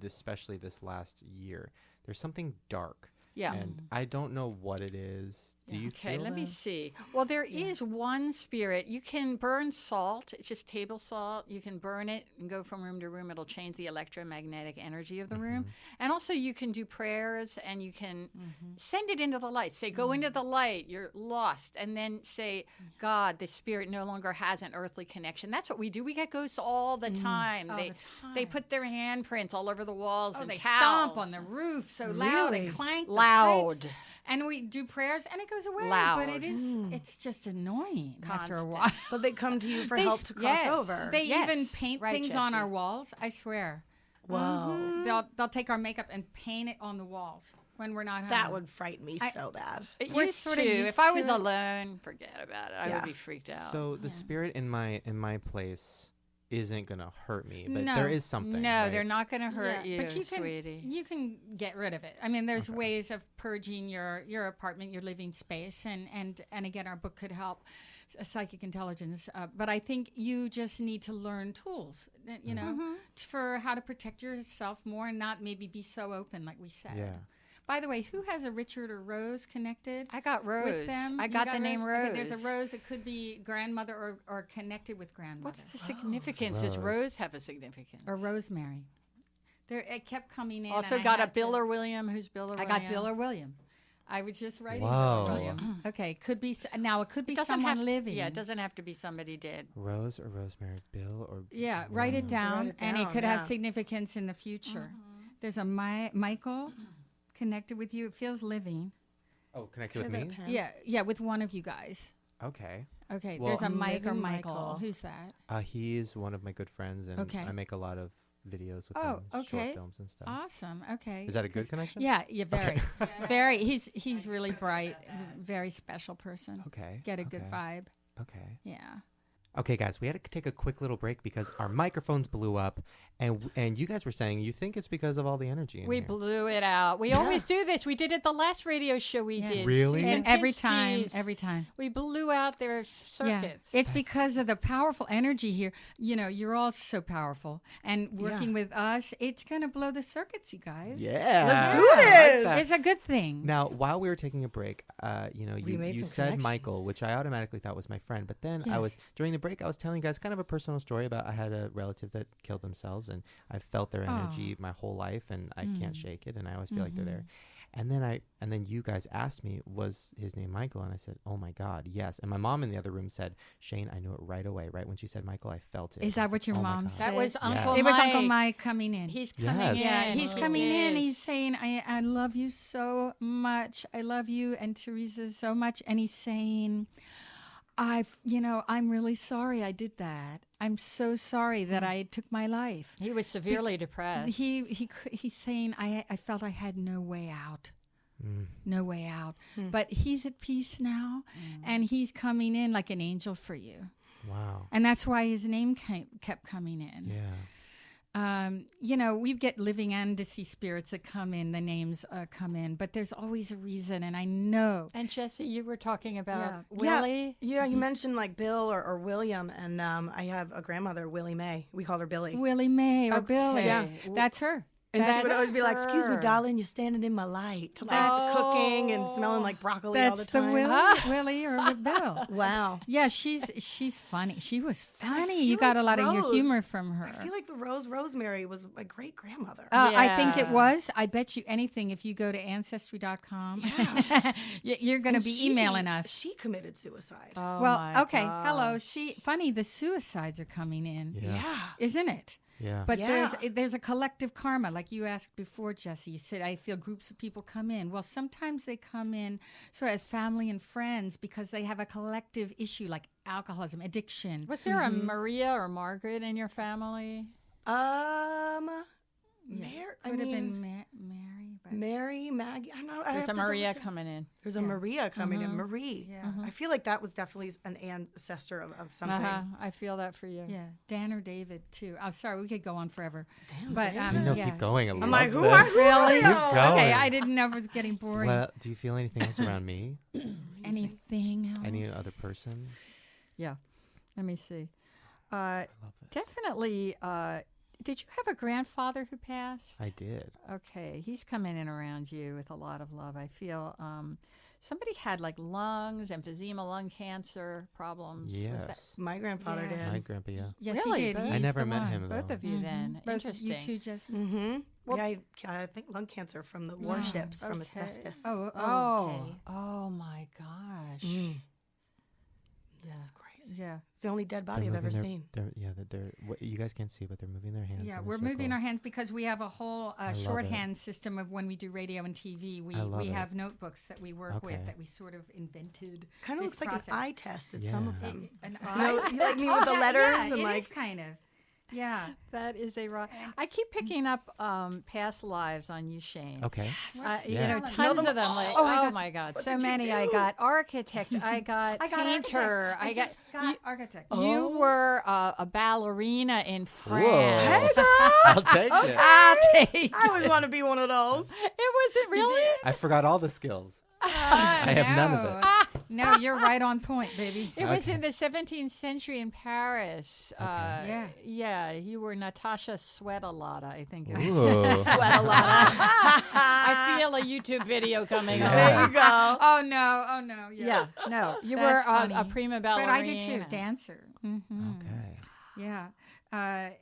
especially this last year, there's something dark. Yeah. And I don't know what it is. Do you Okay, feel let me that? see. Well, there is one spirit. You can burn salt. It's just table salt. You can burn it and go from room to room. It'll change the electromagnetic energy of the room. And also you can do prayers and you can send it into the light. Say, go into the light. You're lost. And then say, God, the spirit no longer has an earthly connection. That's what we do. We get ghosts all the time. All They the time. They put their handprints all over the walls Oh, and they towels. stomp on the roof so loud Really? and clank the Loud. pipes. And we do prayers, and it goes away. Loud. But it's just annoying after a Constant. while. But they come to you for They help s- to cross yes. over. They Yes. even paint Right, things on Jessie. our walls. I swear. Whoa. They'll take our makeup and paint it on the walls when we're not home. That would frighten me so bad. It We're used sorta to. used If I to was it. alone, forget about it. I Yeah. would be freaked out. So the spirit in my place isn't gonna hurt me, but No. there is something. No, right? they're not going to hurt Yeah, you, but you can sweetie. you can get rid of it. I mean, there's ways of purging your apartment, your living space, and again, our book could help. Psychic intelligence, but I think you just need to learn tools, for how to protect yourself more and not maybe be so open, like we said. Yeah. By the way, who has a Richard or Rose connected? I got Rose. With them? I You got the name Rose. Okay, there's a Rose. It could be grandmother or connected with grandmother. What's the significance? Does Rose have a significance? Or Rosemary. It kept coming in. Also and I got a had Bill to- or William. Who's Bill or I William? got Bill or William. I was just writing Whoa. Bill or William. Okay, could be now. It could be Doesn't someone have, living. Yeah, it doesn't have to be somebody dead. Rose or Rosemary, Bill or Yeah, write it down, it and it down, could have yeah. significance in the future. There's a Michael connected with you. It feels living. Oh, connected with me? Yeah, with one of you guys. Okay. Okay, Well- there's a Mike or Living Michael. Michael. Who's that? He's one of my good friends, and Okay. I make a lot of videos with Oh, him, okay. short films and stuff. Awesome. Okay. Is that a good connection? Yeah, very, very. He's really bright, very special person. Okay. Get a good okay, vibe. Okay. Yeah. Okay, guys, we had to take a quick little break because our microphones blew up, and you guys were saying you think it's because of all the energy in We here. blew it out. We always do this. We did it the last radio show we Yeah. did. Really? Susan And every time, Pinsky's. We blew out their circuits. Yeah. It's because of the powerful energy here. You know, you're all so powerful, and working with us, it's gonna blow the circuits, you guys. Yeah. Let's do I like this. that. It's a good thing. Now, while we were taking a break, you made some said Michael, connections. which I automatically thought was my friend. But then Yes. during the break, I was telling you guys kind of a personal story about I had a relative that killed themselves, and I've felt their energy my whole life, and I can't shake it, and I always feel like they're there. And then you guys asked me, was his name Michael? And I said, oh my God, yes. And my mom in the other room said, Shane, I knew it right away. Right when she said Michael, I felt it. Is I that was what like, your oh my mom God. said? That was Uncle Yes. It was Uncle Mike coming in. He's coming Yes. in. Yeah, he's coming in. He's Yes. saying, I love you so much. I love you and Teresa so much. And he's saying, I'm really sorry I did that. I'm so sorry that I took my life. He was severely depressed. He's saying, I felt I had no way out. No way out. But he's at peace now, and he's coming in like an angel for you. Wow. And that's why his name kept coming in. Yeah. We get living and deceased spirits that come in, the names come in, but there's always a reason, and I know. And Jessie, you were talking about Yeah. Willie. Yeah, you mentioned like Bill or William, and I have a grandmother, Willie Mae. We called her Billy. Willie Mae or Billy. Yeah. That's her. And That's she would always be like, "Excuse me, her. darling, you're standing in my light." Like That's- cooking and smelling like broccoli all the That's the time. Willie or with Bill. Wow. Yeah, she's funny. She was funny. feel You got like a lot of your Rose- humor from her. I feel like the Rosemary was my great grandmother. I think it Yeah. was. I bet you anything if you go to Ancestry.com, you're going to And be emailing us. She committed suicide. Oh Well, my okay. gosh. Hello. See, funny, the suicides are coming in, Yeah. isn't it? Yeah. But Yeah. there's a collective karma, like you asked before, Jessie. You said, I feel groups of people come in. Well, sometimes they come in sort of as family and friends because they have a collective issue like alcoholism, addiction. Was there a Maria or Margaret in your family? Could have been Mary. But Mary, Maggie. I don't know. There's a Maria coming in. There's a Maria coming in. Marie. Yeah. I feel like that was definitely an ancestor of something. I feel that for you. yeah, Dan or David, too. I'm sorry, we could go on forever. Damn, but David. No, yeah. keep going. I'm like, who this. are you? Really? Keep going. Okay, I didn't know if it was getting boring. Well, do you feel anything else around me? Anything else? Any other person? Yeah. Let me see. I love this. Definitely. Did you have a grandfather who passed? I did. Okay, he's coming in around you with a lot of love. I feel somebody had like lungs, emphysema, lung cancer problems. Was that- Yes. My grandfather Yes. My did. grandpa, yeah. Yes, Really? he did. Both? I He's never the met one. him, though. Both of you then. Both Interesting. you too, Jesse. Mm-hmm. Well- Yeah, I think lung cancer from the warships from Okay. asbestos. Oh, Oh, okay. oh my gosh. This is crazy. Yeah. It's the only dead body They're I've ever moving seen. They're you guys can't see, but they're moving their hands. Yeah, in a we're moving circle. our hands because we have a whole love shorthand system of when we do radio and TV. We I love it. have notebooks that we work Okay. with that we sort of invented. Kind of this looks like process. an eye test at some of Yeah. them. An You know, eye- you like me with the letters yeah, and it like is kind of. Yeah. That is a rock. I keep picking up past lives on you, Shane. Okay. You Yeah. know, Know tons them of them. all. Like, Oh, I oh got- my God, what so did you many. I do? got architect. I got painter. I just got architect. You were a ballerina in Whoa. France. I'll take it. I'll take. I always want to be one of those. It wasn't really. I forgot all the skills. I have none of it. No, you're right on point, baby. It was in the 17th century in Paris. Yeah, you were Natasha Sweat-a-Lotta, I think. It was. Ooh. Sweat-a-Lotta. I feel a YouTube video coming Yeah. up. There you go. Oh no, Yeah, no, you That's were a funny. prima ballerina. But I did too, dancer. Mm-hmm. Okay. Yeah.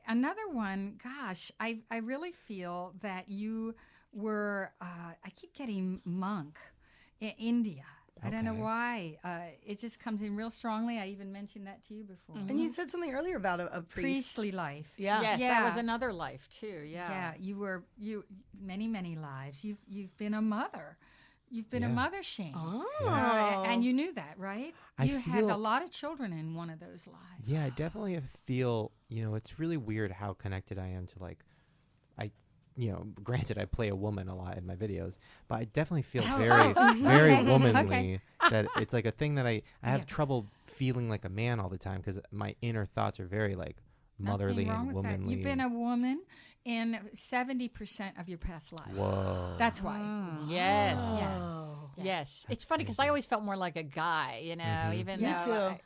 Another one, gosh, I really feel that you were, I keep getting monk in India. I don't know Okay. why. It just comes in real strongly. I even mentioned that to you before. And you said something earlier about a priest. Priestly life. Yeah. Yes, Yeah. that was another life too. Yeah, you many lives. You've been a mother. You've been a Yeah. mother, Shane. Oh. And you knew that, right? I You had feel- a lot of children in one of those lives. Yeah, I definitely feel, it's really weird how connected I am to granted I play a woman a lot in my videos, but I definitely feel very, very Okay. womanly. Okay. That it's like a thing that I have Yeah. trouble feeling like a man all the time because my inner thoughts are very like motherly Nothing wrong and with that. womanly. You've been a woman in 70% of your past lives. Whoa. That's why. Yes. Oh. Yes. It's funny because I always felt more like a guy, even Me though. too.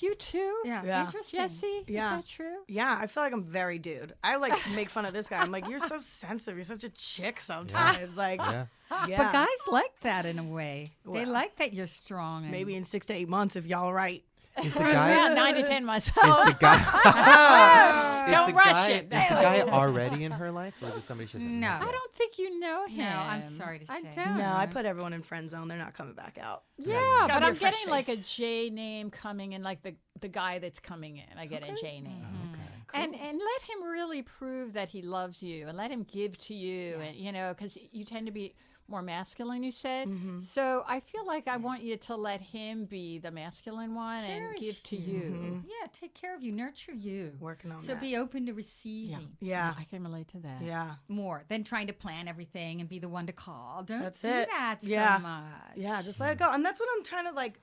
You too? Yeah. Yeah. Interesting. Jesse? Yeah. Is that true? Yeah, I feel like I'm very dude. I like make fun of this guy. I'm like, you're so sensitive. You're such a chick sometimes. Like, Yeah. yeah. But guys like that in a way. They Well, like that you're strong. And maybe in 6 to 8 months if y'all right. Is the guy? Yeah, 9 to 10 months. Is the guy? Don't the rush guy, it. Is the guy already in her life, or is it somebody she doesn't No. know I yet? don't think you know him. No, I'm sorry to I say. don't. No, I put everyone in friend zone. They're not coming back out. Yeah, gotta but be a I'm fresh getting like a face. J name coming in, like the guy that's coming in. I get a J name. Okay. And let him really prove that he loves you, and let him give to you, and because you tend to be more masculine, you said. Mm-hmm. So I feel like I want you to let him be the masculine one and Cherish give to you. Yeah, take care of you, nurture you. Working on So that. be open to receiving Yeah. I can relate to that. Yeah. more than trying to plan everything and be the one to call. Don't That's do it. that Yeah. so much. Yeah, just let it go. And that's what I'm trying to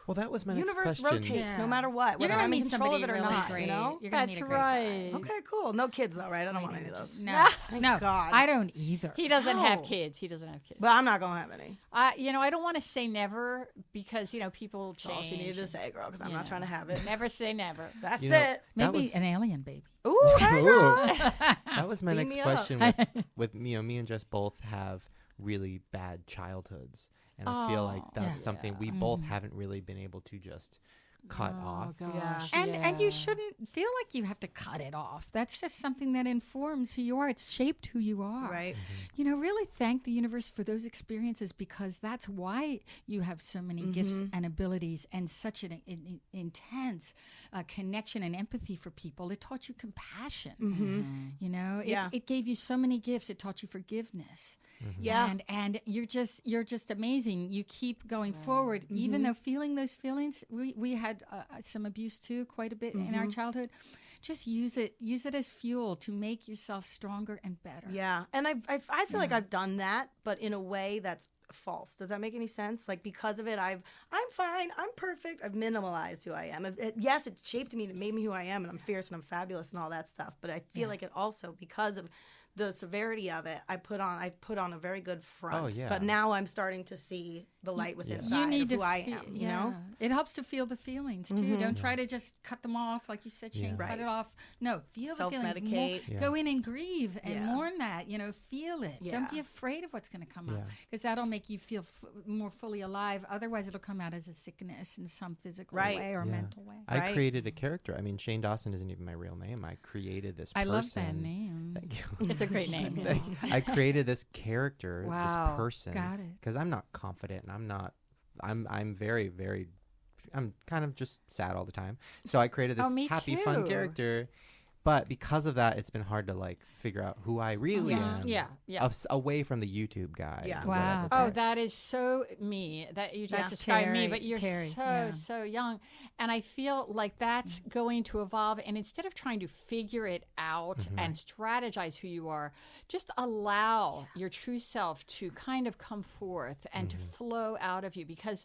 Well, that was my next universe question. rotates Yeah. no matter what. You're Whether gonna I'm in meet control somebody of it or really not, great. you know? You're gonna That's meet a great guy. right. Okay, cool. No kids though, right? I don't want any of those. No, Thank no, God. I don't either. He doesn't have No. kids. He doesn't have kids. But I'm not gonna have any. I don't want to say never because people That's change. all she needed to say, girl, because I'm you not know. trying to have it. Never say never. That's You know, it. that Maybe was- an alien baby. Ooh, hey, girl. That was my Beam next me up. question with me and Jess both have really bad childhoods, and I feel like that's Yeah. something we both haven't really been able to just cut off. Yeah. And you shouldn't feel like you have to cut it off. That's just something that informs who you are. It's shaped who you are. Right. Really thank the universe for those experiences because that's why you have so many gifts and abilities and such an intense connection and empathy for people. It taught you compassion. Yeah. It gave you so many gifts. It taught you forgiveness. Yeah. And you're just amazing. You keep going forward, even though feeling those feelings. We had some abuse too, quite a bit in our childhood. Just use it as fuel to make yourself stronger and better. Yeah. And I feel like I've done that, but in a way that's false. Does that make any sense? Like because of it, I'm fine. I'm perfect. I've minimalized who I am. Yes, it shaped me and it made me who I am, and I'm fierce and I'm fabulous and all that stuff. But I feel like it also, because of the severity of it, I put on a very good front. Oh, yeah. But now I'm starting to see the light within Yeah. side You need of to who I fe- am. You know? It helps to feel the feelings too. Don't try to just cut them off, like you said, Shane. Yeah. Cut Right. it off. No, feel the feelings. Self-medicate. Yeah. Go in and grieve and Yeah. mourn that. Feel it. Yeah. Don't be afraid of what's going to come up Yeah. because that'll make you feel more fully alive. Otherwise, it'll come out as a sickness in some physical Right. way or Yeah. mental way. I Right. created a character. I mean, Shane Dawson isn't even my real name. I created this I person. love that name. Thank you. It's a great name. I created this character, Wow. this person, Got it. because I'm not confident and I'm very, very, I'm kind of just sad all the time. So I created this Oh, me happy, fun too. character. But because of that, it's been hard to figure out who I really am. Yeah, yeah. Away from the YouTube guy. Yeah. and Wow. whatever. Oh, That's- that is so me. That you just That's described me, Terry- but you're Terry, so yeah. so young, and I feel like that's going to evolve. And instead of trying to figure it out and strategize who you are, just allow your true self to kind of come forth and to flow out of you, because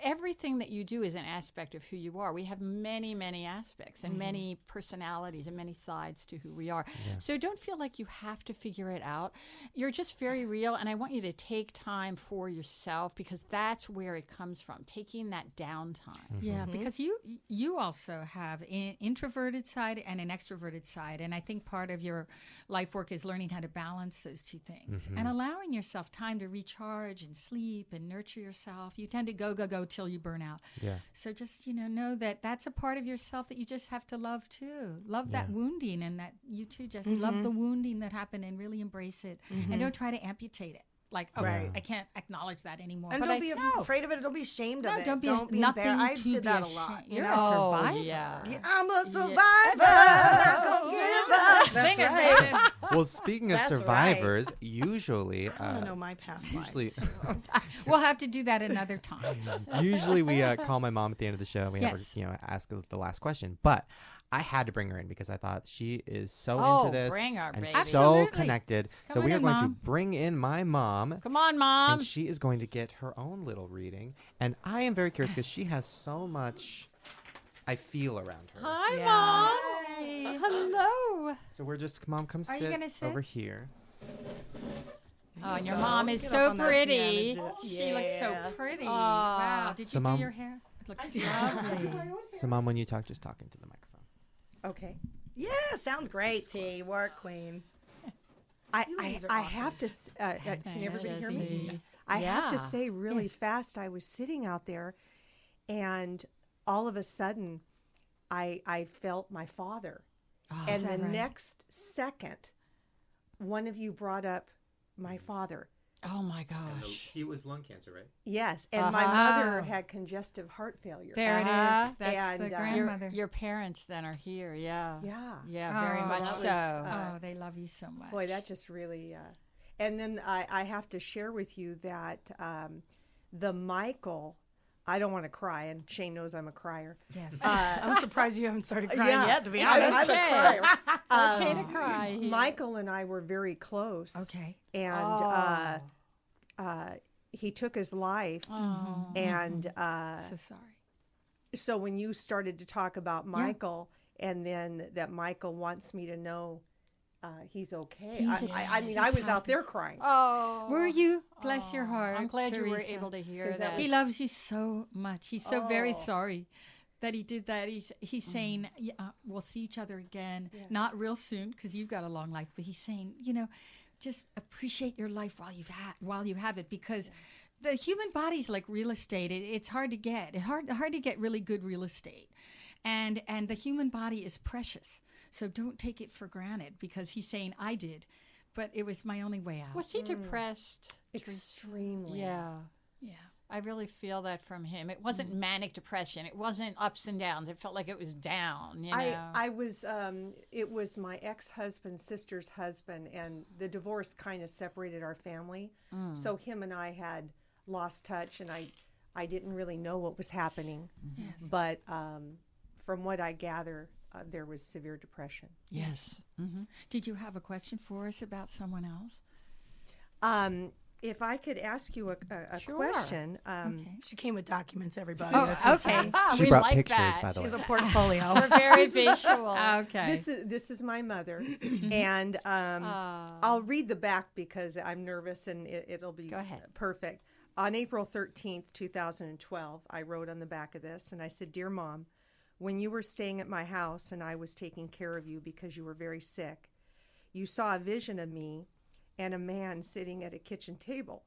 everything that you do is an aspect of who you are. We have many, many aspects and many personalities and many sides to who we are. Yeah. So don't feel like you have to figure it out. You're just very real, and I want you to take time for yourself, because that's where it comes from, taking that downtime. Yeah, because you also have an introverted side and an extroverted side, and I think part of your life work is learning how to balance those two things and allowing yourself time to recharge and sleep and nurture yourself. You tend to go till you burn out. Yeah. So just, know that that's a part of yourself that you just have to love too. Love that wounding, and that you too, Jessie, love the wounding that happened and really embrace it. And don't try to amputate it. Like, I can't acknowledge that anymore. And but don't be afraid of it. Don't be ashamed of it. Don't be embarrassed. I to did be that ashamed. a lot. You're a survivor. Yeah. I'm a survivor. Not gonna give up. Sing it, right. baby. Well, speaking of That's survivors, usually, I don't know my past lives. We'll have to do that another time. Usually we call my mom at the end of the show and we have her, ask the last question. But I had to bring her in because I thought she is so into this bring her, and baby. so Absolutely. connected. Come So we on are in, going to Mom. bring in my mom. Come on, Mom. And she is going to get her own little reading. And I am very curious because she has so much I feel around her. Hi, Yeah. Mom. Hi. Hello. So we're just, Mom, come Are you sit gonna sit? over here. Oh, and your mom is Get so up on that pretty. piano, She looks so pretty. Aw. Wow. Did So, you Mom- do your hair? It looks lovely. So, Mom, when you talk, just talk into the microphone. Okay. Yeah, sounds great, T. Work queen. ladies are I awesome. have to. Can everybody hear me? Jessie. I have to Yeah. say really fast. I was sitting out there, and all of a sudden, I felt my father, and is the that right? next second, one of you brought up my father. Oh, my gosh. He was lung cancer, right? Yes, and my mother had congestive heart failure. There it Uh-huh. is. That's And, the your- grandmother. Your parents then are here, yeah. Yeah. Yeah, very Oh, much that was, so. They love you so much. Boy, that just really. And then I have to share with you that the Michael. I don't want to cry, and Shane knows I'm a crier. Yes. I'm surprised you haven't started crying yeah. yet, to be I'm honest. a crier. Okay to cry here. Michael and I were very close. Okay. And he took his life. Oh. And So sorry. so when you started to talk about Michael, and then that Michael wants me to know he's okay. I mean, I was out there crying. Oh. Were you? Bless your heart. I'm glad you were Teresa. able to hear 'Cause that that. was- He loves you so much. He's so very Oh. sorry that he did that. He's saying, we'll see each other again. Not real soon, because you've got a long life. But he's saying, just appreciate your life while you have it, because the human body's like real estate. It's hard to get. It's hard to get really good real estate, and the human body is precious. So don't take it for granted, because he's saying I did, but it was my only way out. Was he depressed? Extremely. Yeah. Yeah. I really feel that from him. It wasn't manic depression. It wasn't ups and downs. It felt like it was down, I was it was my ex-husband's sister's husband, and the divorce kind of separated our family. So him and I had lost touch, and I didn't really know what was happening. Yes. But from what I gather, there was severe depression. Yes. Did you have a question for us about someone else? If I could ask you a question, Okay. She came with documents, everybody. Oh, That's okay. She we brought like pictures, that. by the She has way. a portfolio. We're very visual. Okay. this is my mother, and I'll read the back because I'm nervous, and it'll be Go ahead. perfect. On April 13th, 2012, I wrote on the back of this, and I said, "Dear Mom, when you were staying at my house and I was taking care of you because you were very sick, you saw a vision of me and a man sitting at a kitchen table."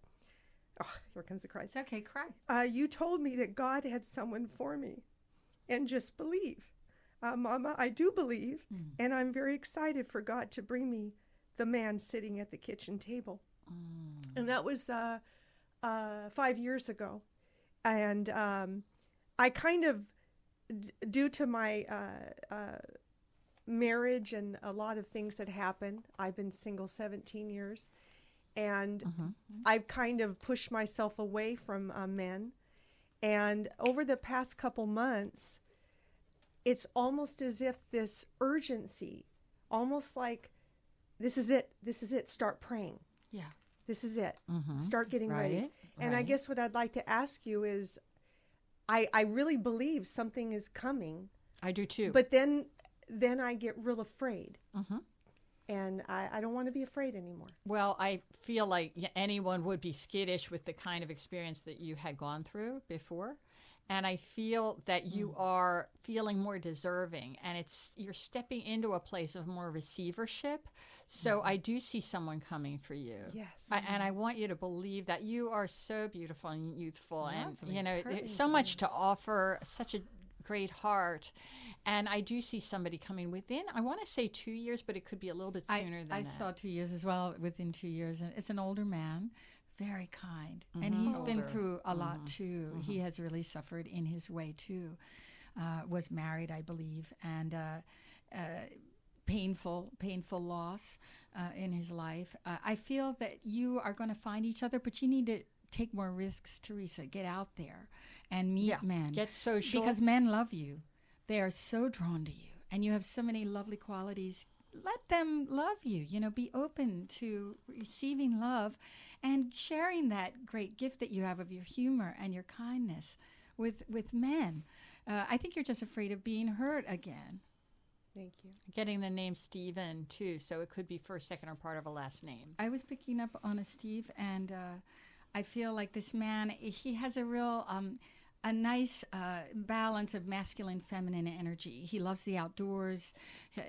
Oh, here comes the cry. It's okay, cry. You told me that God had someone for me, and just believe. Mama, I do believe, and I'm very excited for God to bring me the man sitting at the kitchen table. And that was 5 years ago. And I kind of, due to my marriage and a lot of things that happened, I've been single 17 years. And I've kind of pushed myself away from men. And over the past couple months, it's almost as if this urgency, almost like, this is it, start praying. Yeah. This is it. Start getting ready. Right, And I right. guess what I'd like to ask you is, I really believe something is coming. I do too. But then I get real afraid. Mhm. And I don't want to be afraid anymore. Well, I feel like anyone would be skittish with the kind of experience that you had gone through before. And I feel that you are feeling more deserving, and you're stepping into a place of more receivership. So I do see someone coming for you. Yes. And I want you to believe that you are so beautiful and youthful, Lovely. and there's so much to offer, such a great heart. And I do see somebody coming within, I want to say 2 years, but it could be a little bit sooner than I that. saw 2 years as well, within 2 years. And it's an older man, very kind. And he's been through a lot too. He has really suffered in his way too. Was married, I believe, and painful loss in his life. I feel that you are going to find each other, but you need to take more risks, Teresa. Get out there and meet men. Get social. Because men love you. They are so drawn to you, and you have so many lovely qualities. Let them love you. Be open to receiving love and sharing that great gift that you have of your humor and your kindness with men. I think you're just afraid of being hurt again. Thank you. Getting the name Stephen, too, so it could be first, second, or part of a last name. I was picking up on a Steve, and I feel like this man, he has a real... a nice balance of masculine, feminine energy. He loves the outdoors.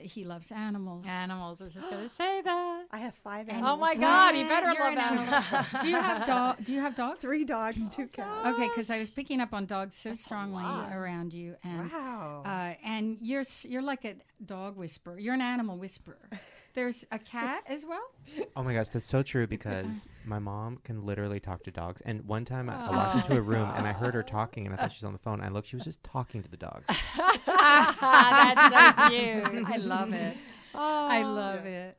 He loves animals. Animals, I was just going to say that. I have 5 Oh, animals. my God, you better You're love an animals. Do you have dogs? 3 dogs, 2 cats. Okay, because I was picking up on dogs so strongly around you, and Wow. and you're like a dog whisperer. You're an animal whisperer. There's a cat as well. Oh my gosh, that's so true because my mom can literally talk to dogs. And one time I walked into a room and I heard her talking and I thought she was on the phone. I looked, she was just talking to the dogs. That's so cute. I love it. I love it.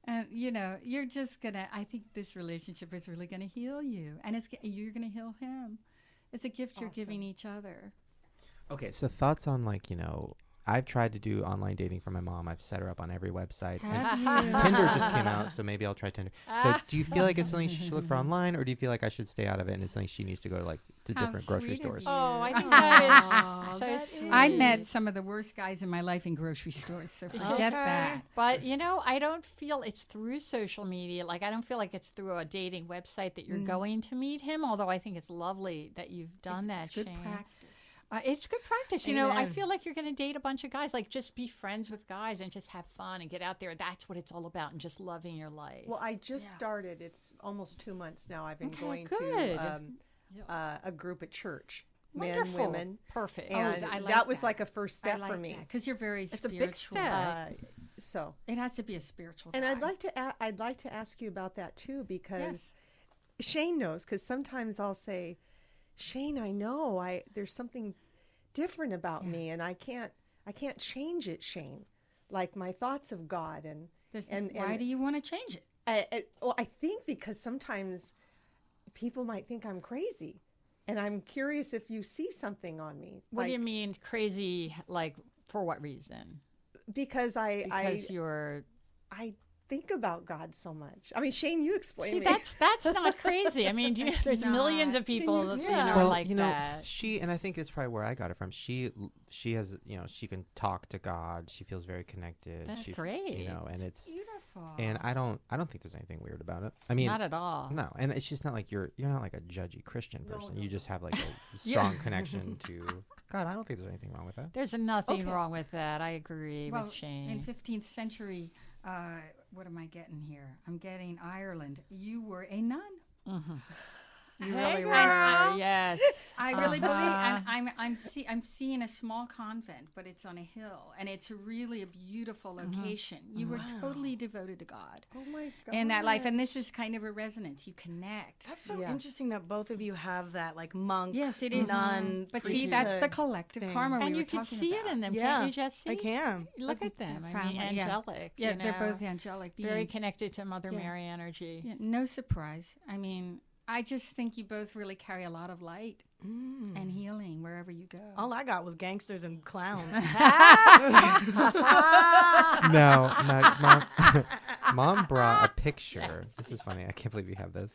And you're just gonna. I think this relationship is really gonna heal you, and you're gonna heal him. It's a gift you're giving each other. Okay, so thoughts on I've tried to do online dating for my mom. I've set her up on every website. Have you? Tinder just came out, so maybe I'll try Tinder. So do you feel like it's something she should look for online, or do you feel like I should stay out of it and it's something she needs to go to How different grocery sweet of stores? you. Oh, I think that is so sweet. I met some of the worst guys in my life in grocery stores, so forget that. But, I don't feel it's through social media. Like, I don't feel like it's through a dating website that you're going to meet him, although I think it's lovely that you've done that, It's good Shane. practice. It's good practice. I feel like you're going to date a bunch of guys. Like, just be friends with guys and just have fun and get out there. That's what it's all about, and just loving your life. Well, I just started. It's almost 2 months now. I've been going good. to a group at church. Wonderful. Men, women. Perfect. And I like that was that. like a first step for me. Because you're very It's a spiritual. big step. So, It has to be a spiritual and guy. I'd like to ask you about that too, because Shane knows. Because sometimes I'll say, Shane, I know there's something different about me, and I can't change it, Shane. Like my thoughts of God and why do you want to change it? I think because sometimes people might think I'm crazy, and I'm curious if you see something on me. What do you mean crazy? Like, for what reason? Because you're. I think about God so much. I mean, Shane, you explain See, me. that's not crazy. I mean, there's millions of people are like that. She, and I think it's probably where I got it from. She has, she can talk to God. She feels very connected. That's She's, great. And it's Beautiful. And I don't think there's anything weird about it. I mean, Not at all. No, and it's just not like you're not like a judgy Christian person. You just have like a strong connection to God. I don't think there's anything wrong with that. There's nothing wrong with that. I agree with Shane. In 15th century, what am I getting here? I'm getting Ireland. You were a nun. Mm-hmm. You Hey, really were. girl. Yes. I really believe, and I'm seeing a small convent, but it's on a hill, and it's really a beautiful location. You were totally devoted to God Oh my God. in that life, and this is kind of a resonance. You connect. That's so interesting that both of you have that like monk. Yes, it is. Nun. But see, that's the priesthood collective thing. karma we And were you can talking see about. it in them, Yeah, can't you, Jessie? I can. Look at them. I mean, family, yeah. angelic. Yeah, you they're know, both angelic beings. very connected to Mother Yeah. Mary energy. Yeah, no surprise. I mean, I just think you both really carry a lot of light and healing wherever you go. All I got was gangsters and clowns. No, mom brought a picture. This is funny. I can't believe you have this.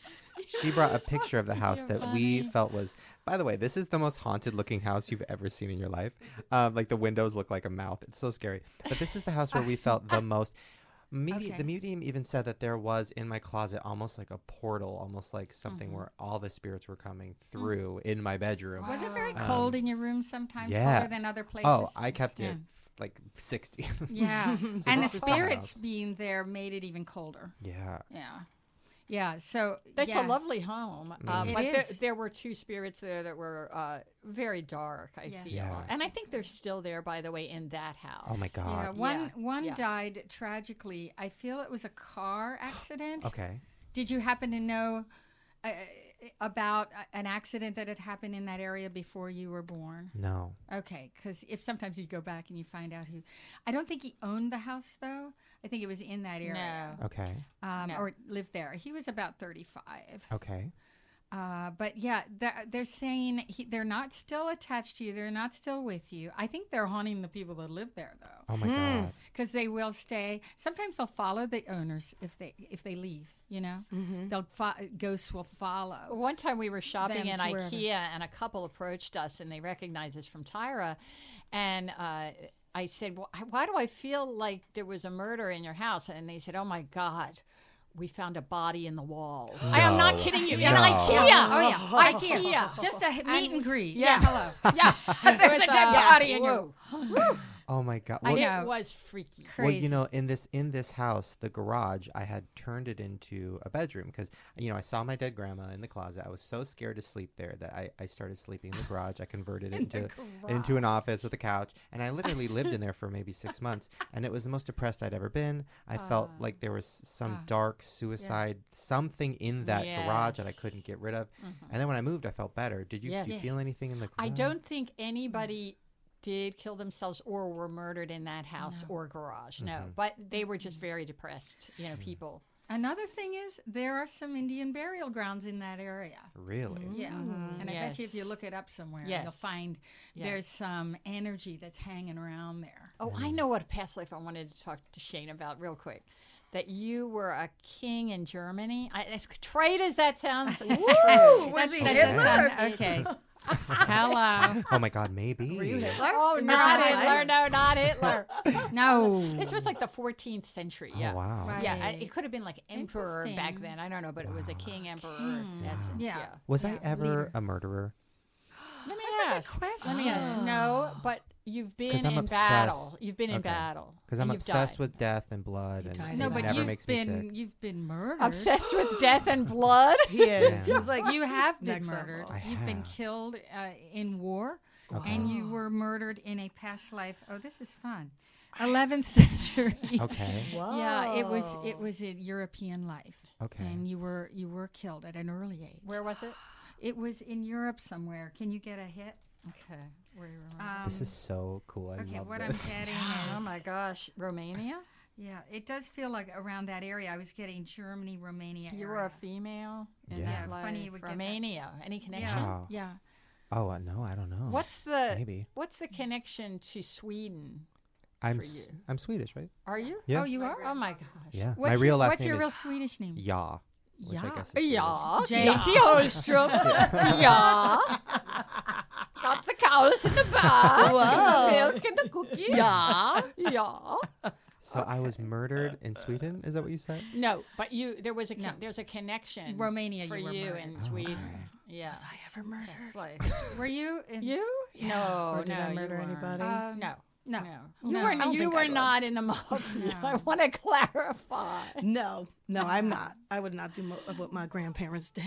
She brought a picture of the house that we felt was, by the way, this is the most haunted looking house you've ever seen in your life. Like the windows look like a mouth. It's so scary. But this is the house where we felt the most. The medium even said that there was in my closet almost like a portal, almost like something where all the spirits were coming through in my bedroom. Was it very cold in your room sometimes? Yeah. Colder than other places? Oh, I kept it like 60. Yeah. So And the this is the spirits house. being there made it even colder. Yeah. Yeah. Yeah. So That's yeah. a lovely home. It But is. there were two spirits there that were very dark, I feel. Yeah. And I think they're still there, by the way, in that house. Oh my Yeah, God. one Yeah. died tragically. I feel it was a car accident. Okay. Did you happen to know about an accident that had happened in that area before you were born? No. Okay, because if sometimes you go back and you find out who. I don't think he owned the house though. I think it was in that area. No. Okay. No. Or lived there. He was about 35. Okay. But yeah, they're saying they're not still attached to you. They're not still with you. I think they're haunting the people that live there, though, Oh my God. because they will stay. Sometimes they'll follow the owners if they leave. You know, ghosts will follow. One time we were shopping Them in to wherever. IKEA, and a couple approached us, and they recognized us from Tyra. And I said, well, why do I feel like there was a murder in your house? And they said, oh, my God. We found a body in the wall. I am not kidding you. In No. IKEA. Oh yeah, IKEA. Just a meet and greet. Yeah. Hello. Yeah. There's a dead body in your. Oh my God. I Well, know. It was freaky. well, Crazy. you know, in this house, the garage, I had turned it into a bedroom because, you know, I saw my dead grandma in the closet. I was so scared to sleep there that I started sleeping in the garage. I converted it into an office with a couch, and I literally lived in there for maybe 6 months, and it was the most depressed I'd ever been. I felt like there was some dark suicide, something in that garage that I couldn't get rid of. And then when I moved, I felt better. Did you, do you feel anything in the garage? I don't think anybody did kill themselves or were murdered in that house or garage. No, but they were just very depressed, people. Another thing is there are some Indian burial grounds in that area. Really? Yeah, and I bet you if you Yes. look it up somewhere, Yes. you'll find there's some energy that's hanging around there. Oh, I know what past life I wanted to talk to Shane about real quick. That you were a king in Germany. As trite as that sounds, it's true. Was he That Hitler? does sound- okay. Hello. Oh my God, maybe. Were you Hitler? Oh, In your not past Hitler. life? No, not Hitler. No. This was like the 14th century. Yeah. Oh, wow. Right. Yeah, it could have been like emperor back Interesting. then. I don't know, but it was a king emperor. in essence, Yeah. Was I Yeah, ever leader. a murderer? Let me That's a good ask. Let me ask. No, but you've been 'Cause I'm in obsessed. battle. You've been in Okay. battle. Because I'm and you've obsessed died. with death and blood, and died it in No, but never you've makes me sick. been murdered. Obsessed with death and blood. He is. Yeah. He's like, You have been Next murdered. level. I You've been have. killed in war, Okay. and you were murdered in a past life. Oh, this is fun. 11th century. Okay. Yeah, it was a European life. Okay. And you were killed at an early age. Where was it? It was in Europe somewhere. Can you get a hit? Okay. Where you were. This is so cool. I Okay, love what this. I'm getting Oh is my gosh, Romania. yeah, it does feel like around that area. I was getting Germany, Romania. You area. were a female. in Yeah. that Funny you life. would get that. Romania. Any connection? Wow. Yeah. Oh, no, I don't know. What's the Maybe. What's the connection to Sweden? I'm for s- you? I'm Swedish, right? Are you? Yeah. Oh, you are. Oh my gosh. Yeah. What's my real last What's name your is real Swedish name? Ja, which I Ja. guess is Swedish. Ja, Jay. Katie Holström. Ja. Got the cows in the barn. Whoa. The milk and the cookies. yeah. Yeah. So I was murdered in Sweden. Is that what you said? No, but there was a No. there's a connection. Romania, for you were you murdered. in Sweden. Okay. Yeah. Was I ever murdered? That's like Were you? In, you? No, Or did no, I you murder weren't. anybody? No. No. You No. were I don't you think were I would. not in the mafia. No. I want to clarify. No, I'm not. I would not do what my grandparents did.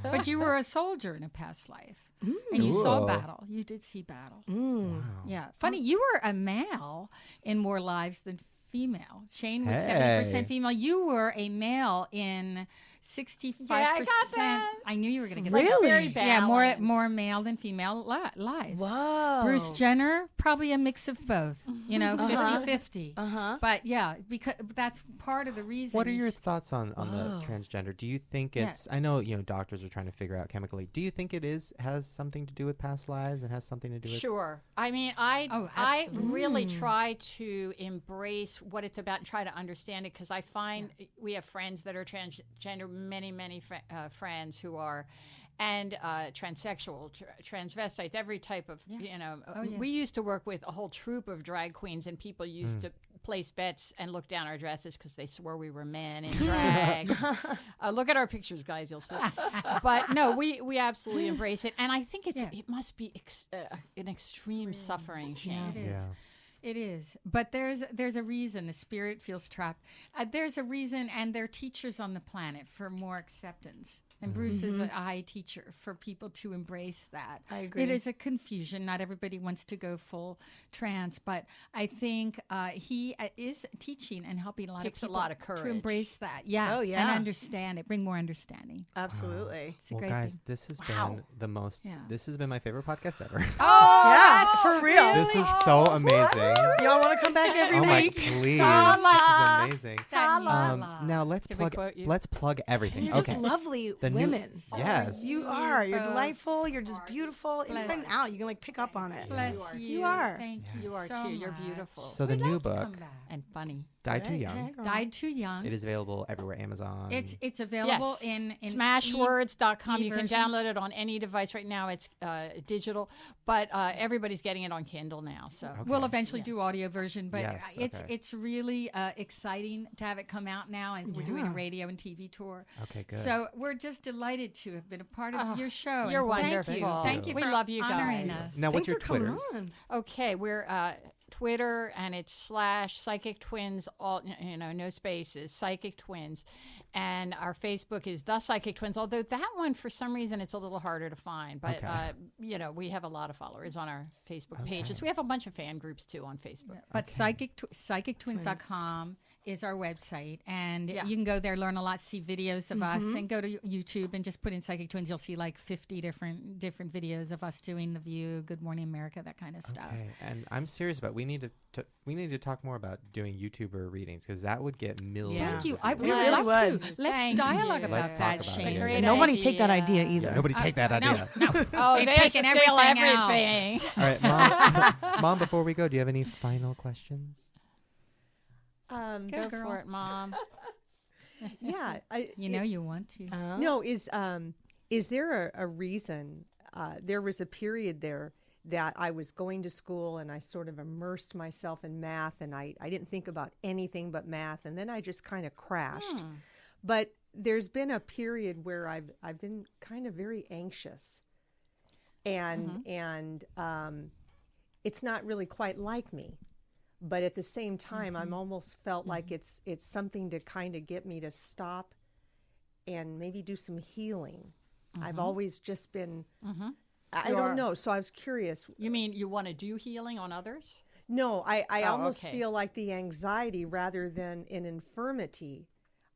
But you were a soldier in a past life, and you saw Ooh. battle. You did see battle. Mm. Yeah, funny. You were a male in more lives than female. Shane was Hey. 70% female. You were a male in 65%. Yeah, I got that. I knew you were going to get Like that. Really? very Yeah, balanced. more male than female lives. Whoa. Bruce Jenner, probably a mix of both. 50-50. Uh-huh. But yeah, because that's part of the reason. What are your he's- thoughts on the transgender? Do you think it's? I know doctors are trying to figure out chemically. Do you think it has something to do with past lives and has something to do with? Sure. I mean, Oh, I absolutely. really try to embrace what it's about and try to understand it because I find we have friends that are transgender many friends who are, and transsexual, transvestites, every type of, we used to work with a whole troupe of drag queens, and people used to place bets and look down our dresses because they swore we were men in drag. Look at our pictures, guys, you'll see. But no, we absolutely embrace it, and I think it must be an extreme suffering, Shane. It is. It is, but there's a reason the spirit feels trapped. There's a reason, and there are teachers on the planet for more acceptance. And Bruce is a high teacher for people to embrace that. I agree. It is a confusion. Not everybody wants to go full trans, but I think he is teaching and helping a lot Takes of people a lot of courage to embrace that. Yeah. Oh, yeah. And understand it, bring more understanding. Absolutely. It's a Well, great guys, thing. this has been the most. Yeah. This has been my favorite podcast ever. Oh, Yeah, for real. This is so amazing. Y'all want to come back every Oh my, week? please! Holla. This is amazing. Holla. Now let's Can we plug. quote you? Let's plug everything. You're Okay. just lovely The new- women. Yes. You are. You're Super. delightful. You're just beautiful inside and out. You can like pick up on it. Bless You are. Thank You you are so too. You're much. beautiful. So the We'd new love to book, come back. And funny. "Die Too Hey, Young." hey, girl. Died Too Young. It is available everywhere. Amazon. It's available Yes. in Smashwords.com. You can e-version. download it on any device right now. It's digital, but everybody's getting it on Kindle now. So Okay. We'll eventually do audio version, but Yes, okay. it's really exciting to have it come out now, and we're doing a radio and TV tour. Okay, good. So we're just delighted to have been a part of your show. you're and wonderful. Thank you. Thank you We for love you honoring guys. us. Now, what's Thanks your for coming Twitters? on. Okay, we're Twitter, and it's /Psychic Twins, all no spaces, Psychic Twins, and our Facebook is The Psychic Twins. Although that one, for some reason, it's a little harder to find. But Okay. we have a lot of followers on our Facebook pages. We have a bunch of fan groups too on Facebook. But psychictwins.com is our website, and Yeah. you can go there, learn a lot, see videos of us, and go to YouTube and just put in Psychic Twins. You'll see like 50 different videos of us doing The View, Good Morning America, that kind of stuff. Okay, and I'm serious about we need to talk more about doing YouTuber readings because that would get millions. Yeah. Thank you. of I views. would really love would. to. Let's Thank dialogue you. about Let's talk that, about Shane. it. Great And nobody take that idea idea. either. Nobody take that idea. No. Oh, They've they're taken steal everything else. everything. All right, Mom. Mom, before we go, do you have any final questions? Go for it, Mom. Yeah, You know you want to. no. Is there a reason? There was a period there that I was going to school and I sort of immersed myself in math, and I didn't think about anything but math, and then I just kind of crashed. But there's been a period where I've been kind of very anxious, and it's not really quite like me. But at the same time, I'm almost felt like it's something to kind of get me to stop and maybe do some healing. I've always just been, I don't know. So I was curious. You mean you want to do healing on others? No, I almost okay. feel like the anxiety rather than an infirmity.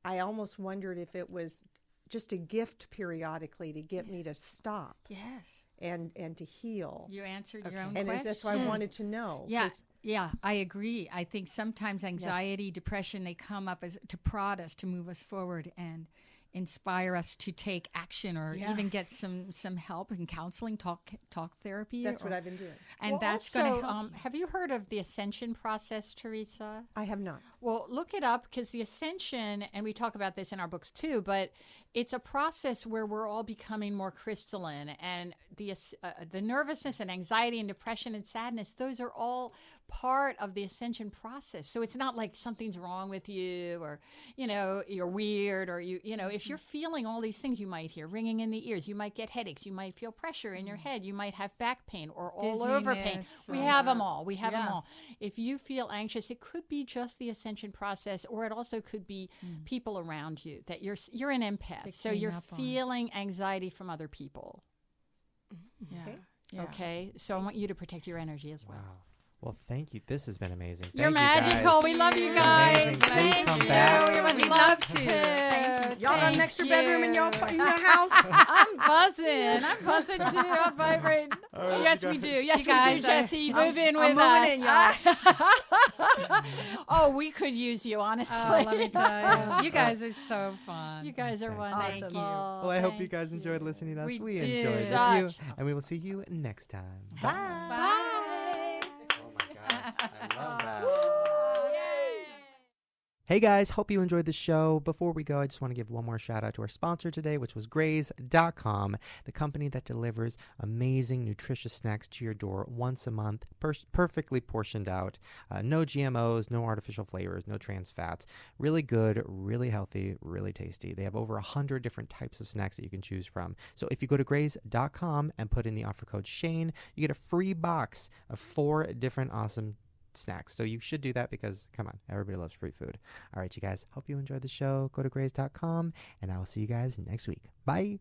I almost wondered if it was just a gift periodically to get me to stop Yes. and to heal. You answered your own And question. that's why I wanted to know. Yeah, 'cause yeah, I agree. I think sometimes anxiety, depression, they come up as to prod us, to move us forward and inspire us to take action, or even get some help in counseling, talk therapy. That's or- what I've been doing. And Well, that's going also, to help. you. have you heard of the Ascension process, Teresa? I have not. Well, look it up, because the Ascension, and we talk about this in our books too, but it's a process where we're all becoming more crystalline, and the nervousness and anxiety and depression and sadness, those are all part of the Ascension process. So it's not like something's wrong with you, or you're weird, or if you're feeling all these things, you might hear ringing in the ears, you might get headaches, you might feel pressure in your head, you might have back pain or all over pain. Dizziness, We or- have them all. We have them Yeah. all. If you feel anxious, it could be just the Ascension process, or it also could be people around you that you're an empath, That so clean you're up on. feeling anxiety from other people. Yeah. Okay. Yeah. Okay, so I want you to protect your energy as well. Wow. Well, thank you. This has been amazing. You're Thank you, magical. guys. We love you It's guys. amazing. Please Thank come you. back. We'd love to. Thank you. Y'all got an Thank extra bedroom in your you. house? I'm buzzing. I'm buzzing too. I'm vibrating. right, Yes, you we do. guys. Yes, You guys, we do, Jessie. Move in I'm with us. moving in, y'all. Oh, we could use you, honestly. Oh, let me tell you. You guys are so fun. You guys are Okay. wonderful. Thank you. Well, I hope you Thank guys enjoyed listening to us. We enjoyed did. with you, Such. and we will see you next time. Bye. Bye. Oh my gosh, I love that. Hey guys, hope you enjoyed the show. Before we go, I just want to give one more shout out to our sponsor today, which was Graze.com, the company that delivers amazing, nutritious snacks to your door once a month, perfectly portioned out. No GMOs, no artificial flavors, no trans fats. Really good, really healthy, really tasty. They have over 100 different types of snacks that you can choose from. So if you go to Graze.com and put in the offer code Shane, you get a free box of 4 different awesome snacks. So you should do that because, come on, everybody loves free food. All right, you guys, hope you enjoyed the show. Go to Graze.com, and I will see you guys next week. Bye.